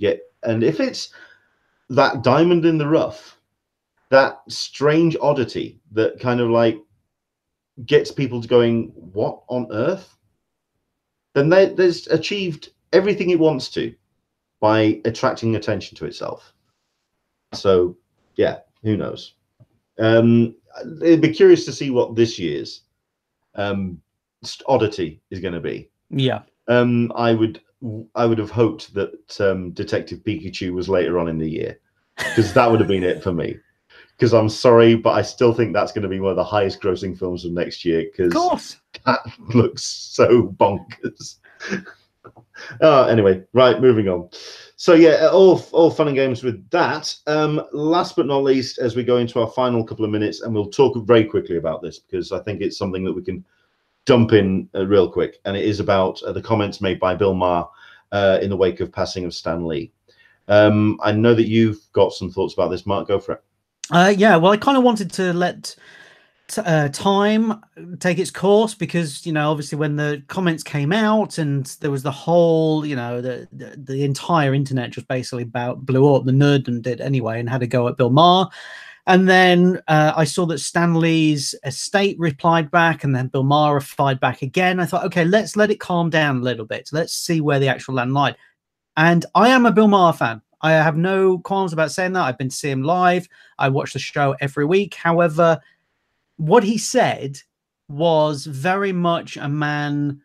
Speaker 1: and if it's that diamond in the rough, that strange oddity that kind of like gets people to going, what on earth? Then there's achieved everything it wants to by attracting attention to itself. So yeah, who knows? It'd be curious to see what this year's oddity is going to be.
Speaker 2: Yeah.
Speaker 1: I would have hoped that Detective Pikachu was later on in the year, because that would have been it for me. Because I'm sorry, but I still think that's going to be one of the highest grossing films of next year, because that looks so bonkers. Anyway, right, moving on. So yeah, all fun and games with that. Last but not least, as we go into our final couple of minutes, and we'll talk very quickly about this, because I think it's something that we can dump in real quick, and it is about the comments made by Bill Maher in the wake of passing of Stan Lee. I know that you've got some thoughts about this, Mark. Go for it.
Speaker 2: Yeah, well, I kind of wanted to let time take its course, because, you know, obviously when the comments came out and there was the whole, you know, the entire internet just basically blew up. The nerd and did anyway, and had a go at Bill Maher. And then I saw that Stan Lee's estate replied back, and then Bill Maher replied back again. I thought, okay, let's let it calm down a little bit. Let's see where the actual land lied. And I am a Bill Maher fan. I have no qualms about saying that. I've been to see him live. I watch the show every week. However, what he said was very much a man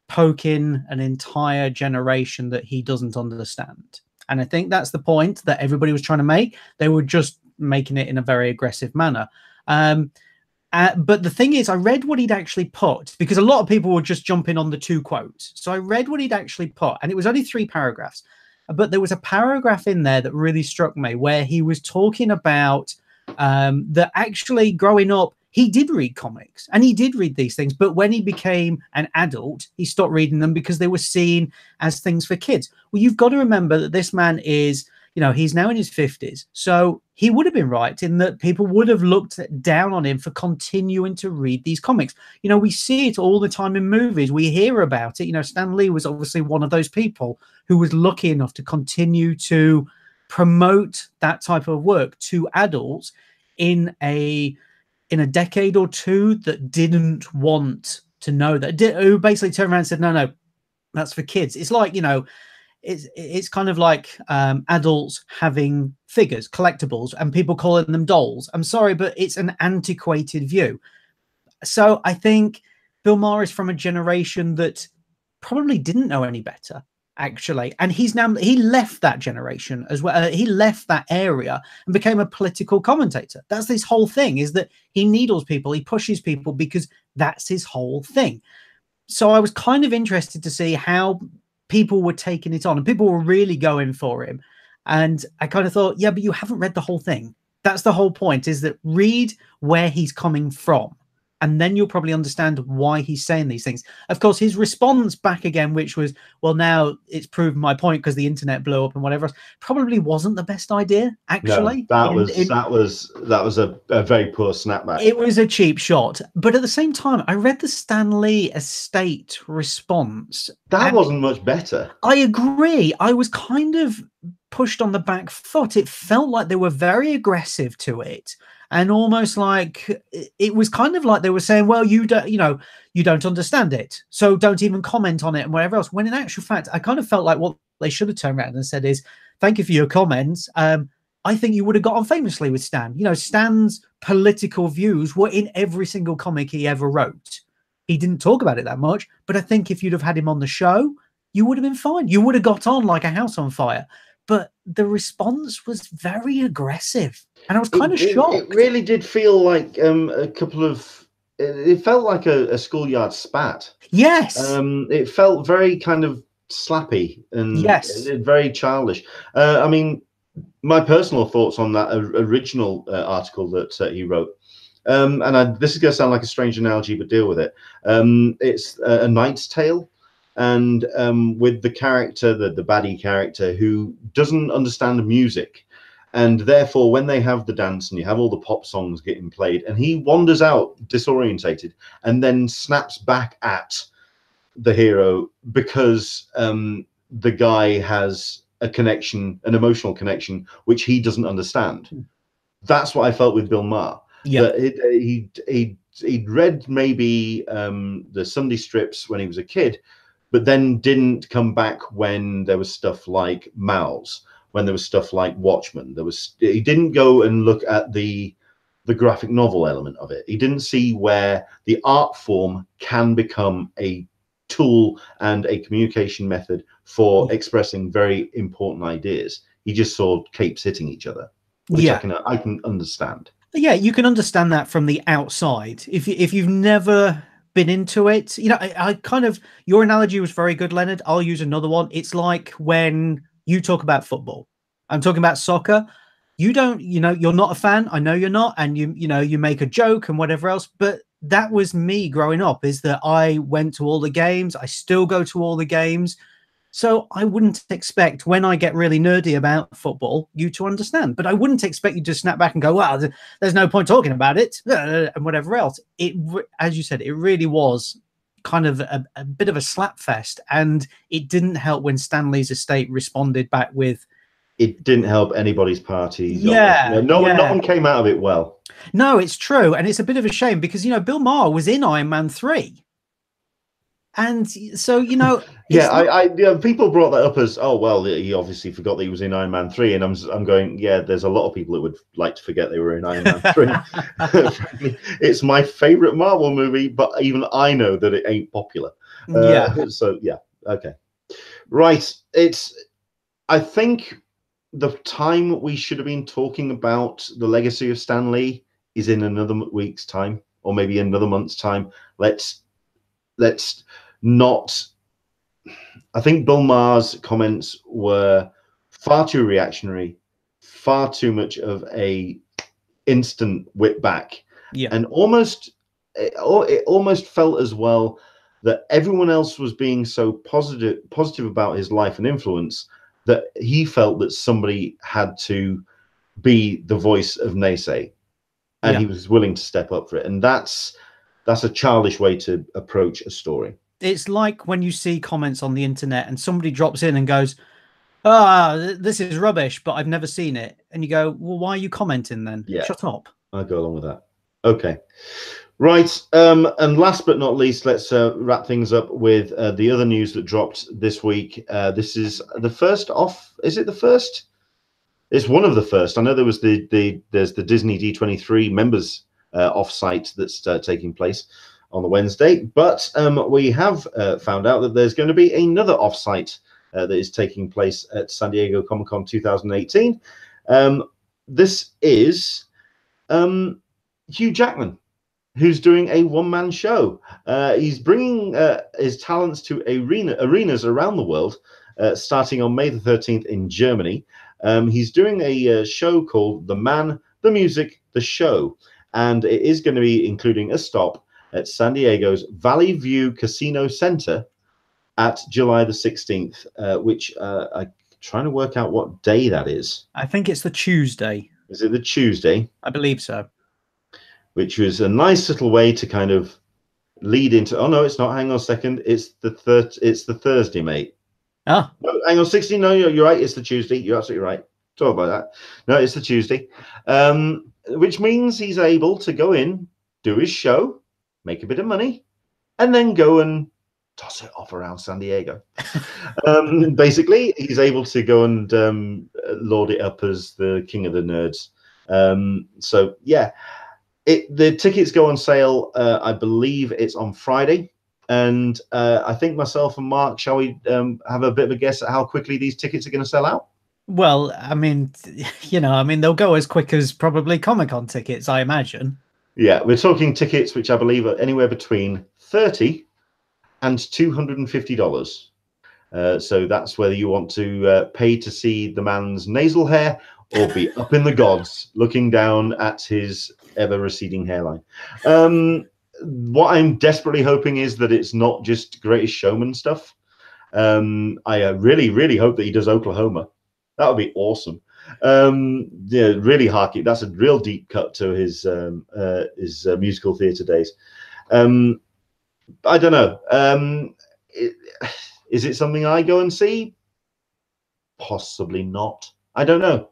Speaker 2: poking an entire generation that he doesn't understand. And I think that's the point that everybody was trying to make. They were just making it in a very aggressive manner. But the thing is, I read what he'd actually put, because a lot of people were just jumping on the two quotes. So I read what he'd actually put, and it was only 3 paragraphs. But there was a paragraph in there that really struck me, where he was talking about that actually growing up, he did read comics and he did read these things. But when he became an adult, he stopped reading them because they were seen as things for kids. Well, you've got to remember that this man is, you know, he's now in his 50s. So he would have been right in that people would have looked down on him for continuing to read these comics. You know, we see it all the time in movies. We hear about it. You know, Stan Lee was obviously one of those people who was lucky enough to continue to promote that type of work to adults in a decade or two that didn't want to know that, who basically turned around and said, no, that's for kids. It's like, you know, it's kind of like adults having figures, collectibles, and people calling them dolls. I'm sorry, but it's an antiquated view. So I think Bill Maher is from a generation that probably didn't know any better, actually. And he left that generation as well. He left that area and became a political commentator. That's his whole thing, is that he needles people, he pushes people, because that's his whole thing. So I was kind of interested to see how people were taking it on, and people were really going for him. And I kind of thought, yeah, but you haven't read the whole thing. That's the whole point, is that read where he's coming from, and then you'll probably understand why he's saying these things. Of course, his response back again, which was, well, now it's proven my point because the internet blew up and whatever else, probably wasn't the best idea, actually.
Speaker 1: No, that was a very poor snapback.
Speaker 2: It was a cheap shot. But at the same time, I read the Stan Lee estate response.
Speaker 1: That wasn't much better.
Speaker 2: I agree. I was kind of pushed on the back foot. It felt like they were very aggressive to it. And almost like it was kind of like they were saying, well, you don't understand it, so don't even comment on it and whatever else. When in actual fact, I kind of felt like what they should have turned around and said is, thank you for your comments. I think you would have got on famously with Stan. You know, Stan's political views were in every single comic he ever wrote. He didn't talk about it that much, but I think if you'd have had him on the show, you would have been fine. You would have got on like a house on fire. But the response was very aggressive, and I was kind of shocked.
Speaker 1: It really did feel like a couple of. It felt like a schoolyard spat.
Speaker 2: Yes.
Speaker 1: It felt very kind of slappy and
Speaker 2: yes,
Speaker 1: very childish. I mean, my personal thoughts on that original article that he wrote. This is going to sound like a strange analogy, but deal with it. It's a Knight's Tale, and with the character, the baddie character, who doesn't understand music, and therefore when they have the dance and you have all the pop songs getting played, and he wanders out disorientated and then snaps back at the hero because the guy has a connection, an emotional connection, which he doesn't understand. That's what I felt with Bill Maher.
Speaker 2: Yeah,
Speaker 1: He'd read maybe the Sunday strips when he was a kid, but then didn't come back when there was stuff like Mouths, when there was stuff like Watchmen. He didn't go and look at the graphic novel element of it. He didn't see where the art form can become a tool and a communication method for expressing very important ideas. He just saw capes hitting each other, which I can understand.
Speaker 2: Yeah, you can understand that from the outside. If you've never been into it, you know, I kind of, your analogy was very good, Leonard. I'll use another one. It's like when you talk about football, I'm talking about soccer. You don't, you know, you're not a fan. I know you're not, and you know, you make a joke and whatever else. But that was me growing up. Is that I went to all the games. I still go to all the games. So I wouldn't expect, when I get really nerdy about football, you to understand. But I wouldn't expect you to snap back and go, "Well, there's no point talking about it," and whatever else. It, as you said, it really was kind of a bit of a slap fest, and it didn't help when Stanley's estate responded back with.
Speaker 1: It didn't help anybody's party.
Speaker 2: Yeah,
Speaker 1: no one came out of it well.
Speaker 2: No, it's true, and it's a bit of a shame because, you know, Bill Maher was in Iron Man 3. And so, you know,
Speaker 1: people brought that up as, oh, well, he obviously forgot that he was in Iron Man 3. And I'm going, yeah, there's a lot of people that would like to forget they were in Iron Man 3. It's my favorite Marvel movie, but even I know that it ain't popular. So, yeah, okay. Right. I think the time we should have been talking about the legacy of Stan Lee is in another week's time, or maybe another month's time. Let's not. I think Bill Maher's comments were far too reactionary, far too much of a instant whip back, and it almost felt as well that everyone else was being so positive about his life and influence that he felt that somebody had to be the voice of naysay, and he was willing to step up for it. And that's a childish way to approach a story.
Speaker 2: It's like when you see comments on the internet and somebody drops in and goes, this is rubbish, but I've never seen it. And you go, well, why are you commenting then?
Speaker 1: Yeah.
Speaker 2: Shut up.
Speaker 1: I'll go along with that. Okay. Right. And last but not least, let's wrap things up with the other news that dropped this week. This is the first off. Is it the first? It's one of the first. I know there was there's the Disney D23 members offsite that's taking place on the Wednesday, but we have found out that there's going to be another offsite that is taking place at San Diego Comic-Con 2018. This is Hugh Jackman, who's doing a one-man show. He's bringing his talents to arenas around the world, starting on May the 13th in Germany. He's doing a show called The Man, the Music, the Show, and it is going to be including a stop at San Diego's Valley View Casino Center at July the 16th, which I'm trying to work out what day that is.
Speaker 2: I think it's the Tuesday.
Speaker 1: Is it the Tuesday?
Speaker 2: I believe so. Which
Speaker 1: was a nice little way to kind of lead into. Oh no, it's not. Hang on a second. It's the Thursday, mate.
Speaker 2: Oh,
Speaker 1: no, hang on, 16. No, you're right. It's the Tuesday. You're absolutely right. Talk about that. No, it's the Tuesday, which means he's able to go in, do his show, make a bit of money, and then go and toss it off around San Diego. Basically, he's able to go and lord it up as the king of the nerds. So yeah, the tickets go on sale. I believe it's on Friday, and I think myself and Mark, shall we have a bit of a guess at how quickly these tickets are going to sell out?
Speaker 2: Well, I mean, they'll go as quick as probably Comic-Con tickets, I imagine.
Speaker 1: Yeah, we're talking tickets which I believe are anywhere between $30 and $250. So that's whether you want to pay to see the man's nasal hair or be up in the gods looking down at his ever-receding hairline. What I'm desperately hoping is that it's not just Greatest Showman stuff. I really, really hope that he does Oklahoma. That would be awesome. Yeah, really harky. That's a real deep cut to his musical theatre days. I don't know. Is it something I go and see? Possibly not. I don't know.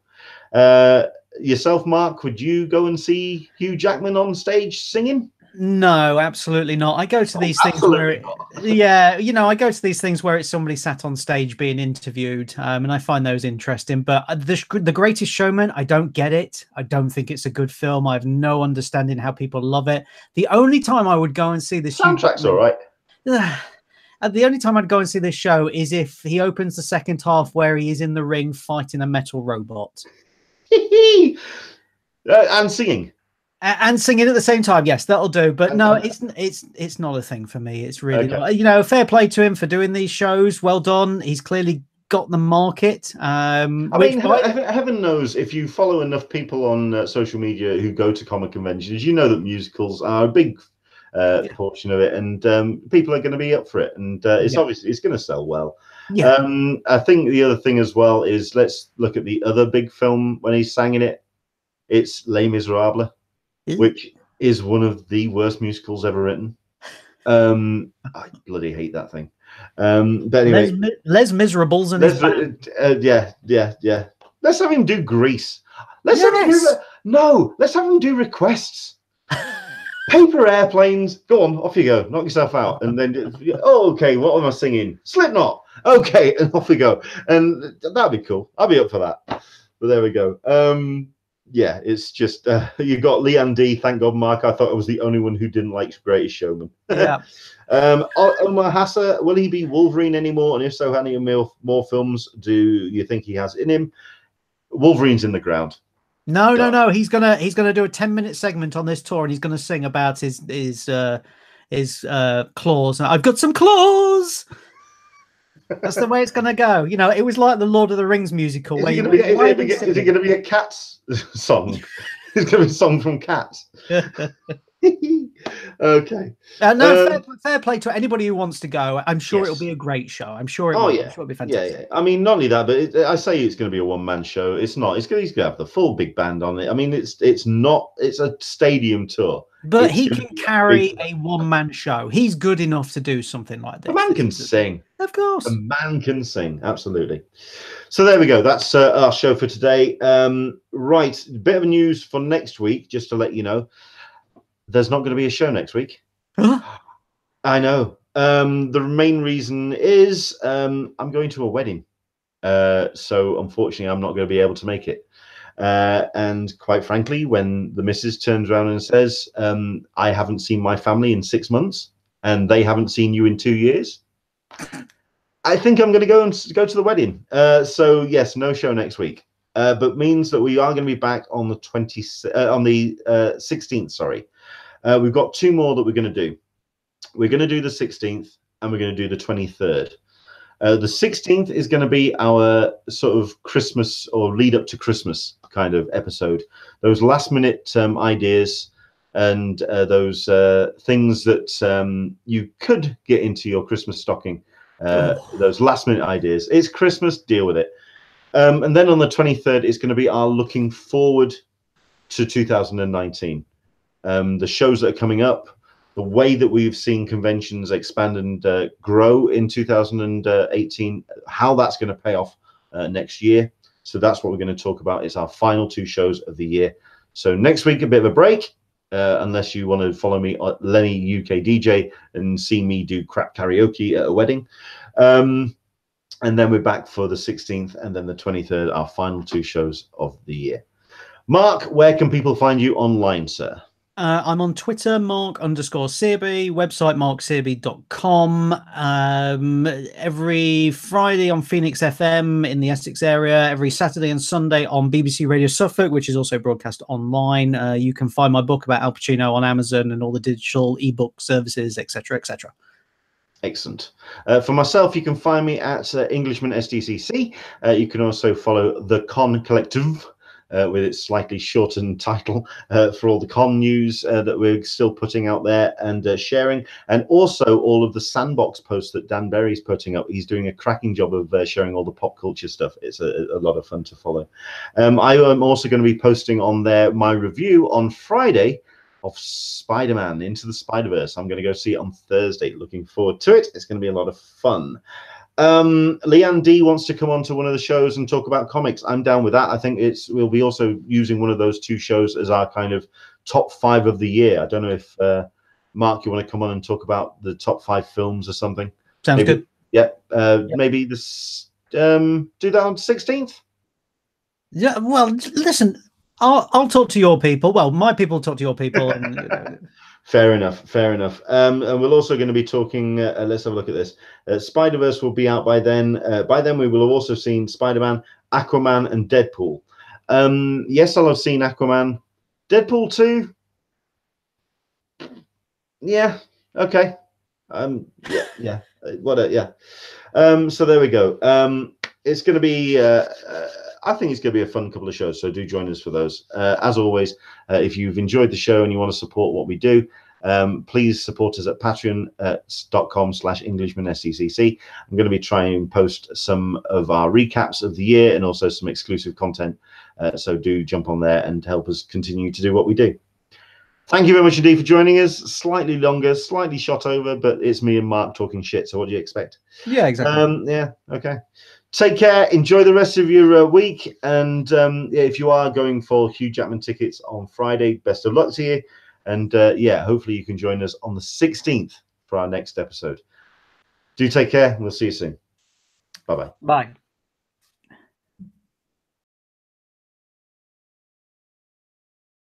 Speaker 1: Yourself, Mark, would you go and see Hugh Jackman on stage singing?
Speaker 2: No, absolutely not. I go to these things where, I go to these things where it's somebody sat on stage being interviewed, and I find those interesting. But the Greatest Showman, I don't get it. I don't think it's a good film. I have no understanding how people love it. The only time I would go and see this
Speaker 1: soundtrack's all right.
Speaker 2: The only time I'd go and see this show is if he opens the second half where he is in the ring fighting a metal robot.
Speaker 1: And singing.
Speaker 2: And singing at the same time, yes, that'll do. But no, it's not a thing for me. It's really not. Fair play to him for doing these shows. Well done. He's clearly got the market. I mean,
Speaker 1: heaven knows if you follow enough people on social media who go to comic conventions, you know that musicals are a big portion of it, and people are going to be up for it, and obviously it's going to sell well. I think the other thing as well is, let's look at the other big film when he sang in it. It's Les Miserables, which is one of the worst musicals ever written. I bloody hate that thing. But anyway,
Speaker 2: Les Miserables and his band.
Speaker 1: Yeah. Let's have him do Grease. Let's have him do Requests. Paper Airplanes. Go on, off you go. Knock yourself out. And then, okay, what am I singing? Slipknot. Okay, and off we go. And that'd be cool. I'll be up for that. But there we go. Yeah, it's just you got Leanne D. Thank God, Mark. I thought I was the only one who didn't like Greatest Showman.
Speaker 2: Yeah.
Speaker 1: Omar Hassa, will he be Wolverine anymore? And if so, how many more films do you think he has in him? Wolverine's in the ground.
Speaker 2: No. He's gonna do a 10-minute segment on this tour, and he's gonna sing about his claws. I've got some claws. That's the way it's going to go. It was like the Lord of the Rings musical. Is it going
Speaker 1: to be a Cats song? It's going to be a song from Cats. Okay.
Speaker 2: Fair play to anybody who wants to go. I'm sure it'll be a great show. I'm sure it will.
Speaker 1: Yeah.
Speaker 2: I'm sure it'll be fantastic.
Speaker 1: Yeah. I mean, not only that, but I say it's going to be a one-man show. It's not. He's going to have the full big band on it. I mean, it's a stadium tour.
Speaker 2: But he can carry a one-man show. He's good enough to do something like this.
Speaker 1: The man can sing.
Speaker 2: Of course.
Speaker 1: The man can sing. Absolutely. So there we go. That's our show for today. Right. Bit of news for next week, just to let you know. There's not going to be a show next week.
Speaker 2: Huh?
Speaker 1: I know. The main reason is I'm going to a wedding. So unfortunately, I'm not going to be able to make it. And quite frankly, when the missus turns around and says, I haven't seen my family in 6 months and they haven't seen you in 2 years, I think I'm going to go to the wedding. So yes, no show next week, but means that we are going to be back on the 16th. Sorry. We've got 2 more that we're going to do. We're going to do the 16th and we're going to do the 23rd. The 16th is going to be our sort of Christmas or lead up to Christmas kind of episode. Those last minute ideas and those things that you could get into your Christmas stocking. Those last minute ideas. It's Christmas, deal with it. And then on the 23rd, it's going to be our looking forward to 2019. The shows that are coming up, the way that we've seen conventions expand and grow in 2018, how that's going to pay off next year. So that's what we're going to talk about. It's our final 2 shows of the year. So next week, a bit of a break. unless you want to follow me at Lenny UK DJ and see me do crap karaoke at a wedding. And then we're back for the 16th and then the 23rd, our final 2 shows of the year. Mark, where can people find you online, sir?
Speaker 2: I'm on Twitter, Mark_Searby, website marksearby.com. Every Friday on Phoenix FM in the Essex area, every Saturday and Sunday on BBC Radio Suffolk, which is also broadcast online. You can find my book about Al Pacino on Amazon and all the digital ebook services, etc., etc.
Speaker 1: Excellent. For myself, you can find me at Englishman SDCC. You can also follow the Con Collective, with its slightly shortened title, for all the con news that we're still putting out there and sharing, and also all of the sandbox posts that Dan Berry's putting up. He's doing a cracking job of sharing all the pop culture stuff. It's a lot of fun to follow. I am also going to be posting on there my review on Friday of Spider-Man Into the Spider-Verse. I'm going to go see it on Thursday. Looking forward to it. It's going to be a lot of fun. Leanne D wants to come on to one of the shows and talk about comics. I'm down with that. I think we'll be also using one of those 2 shows as our kind of top 5 of the year. I don't know if Mark, you want to come on and talk about the top 5 films or something?
Speaker 2: Sounds good.
Speaker 1: Yeah. Maybe this do that on 16th.
Speaker 2: Yeah. Well, listen, I'll talk to your people. Well, my people talk to your people. And,
Speaker 1: Fair enough. And we're also going to be talking, let's have a look at this. Spider-Verse will be out by then. By then, we will have also seen Spider-Man, Aquaman, and Deadpool. Yes, I'll have seen Aquaman. Deadpool 2? Yeah, okay. Yeah. So there we go. It's going to be... I think it's going to be a fun couple of shows, so do join us for those. As always, if you've enjoyed the show and you want to support what we do, please support us at patreon.com/EnglishmanSDCC. I'm going to be trying and post some of our recaps of the year and also some exclusive content. So do jump on there and help us continue to do what we do. Thank you very much indeed for joining us. Slightly longer, slightly shot over, but it's me and Mark talking shit. So what do you expect?
Speaker 2: yeah, exactly.
Speaker 1: Yeah, okay. Take care. Enjoy the rest of your week. And if you are going for Hugh Jackman tickets on Friday, best of luck to you. And hopefully you can join us on the 16th for our next episode. Do take care. We'll see you soon. Bye-bye.
Speaker 2: Bye.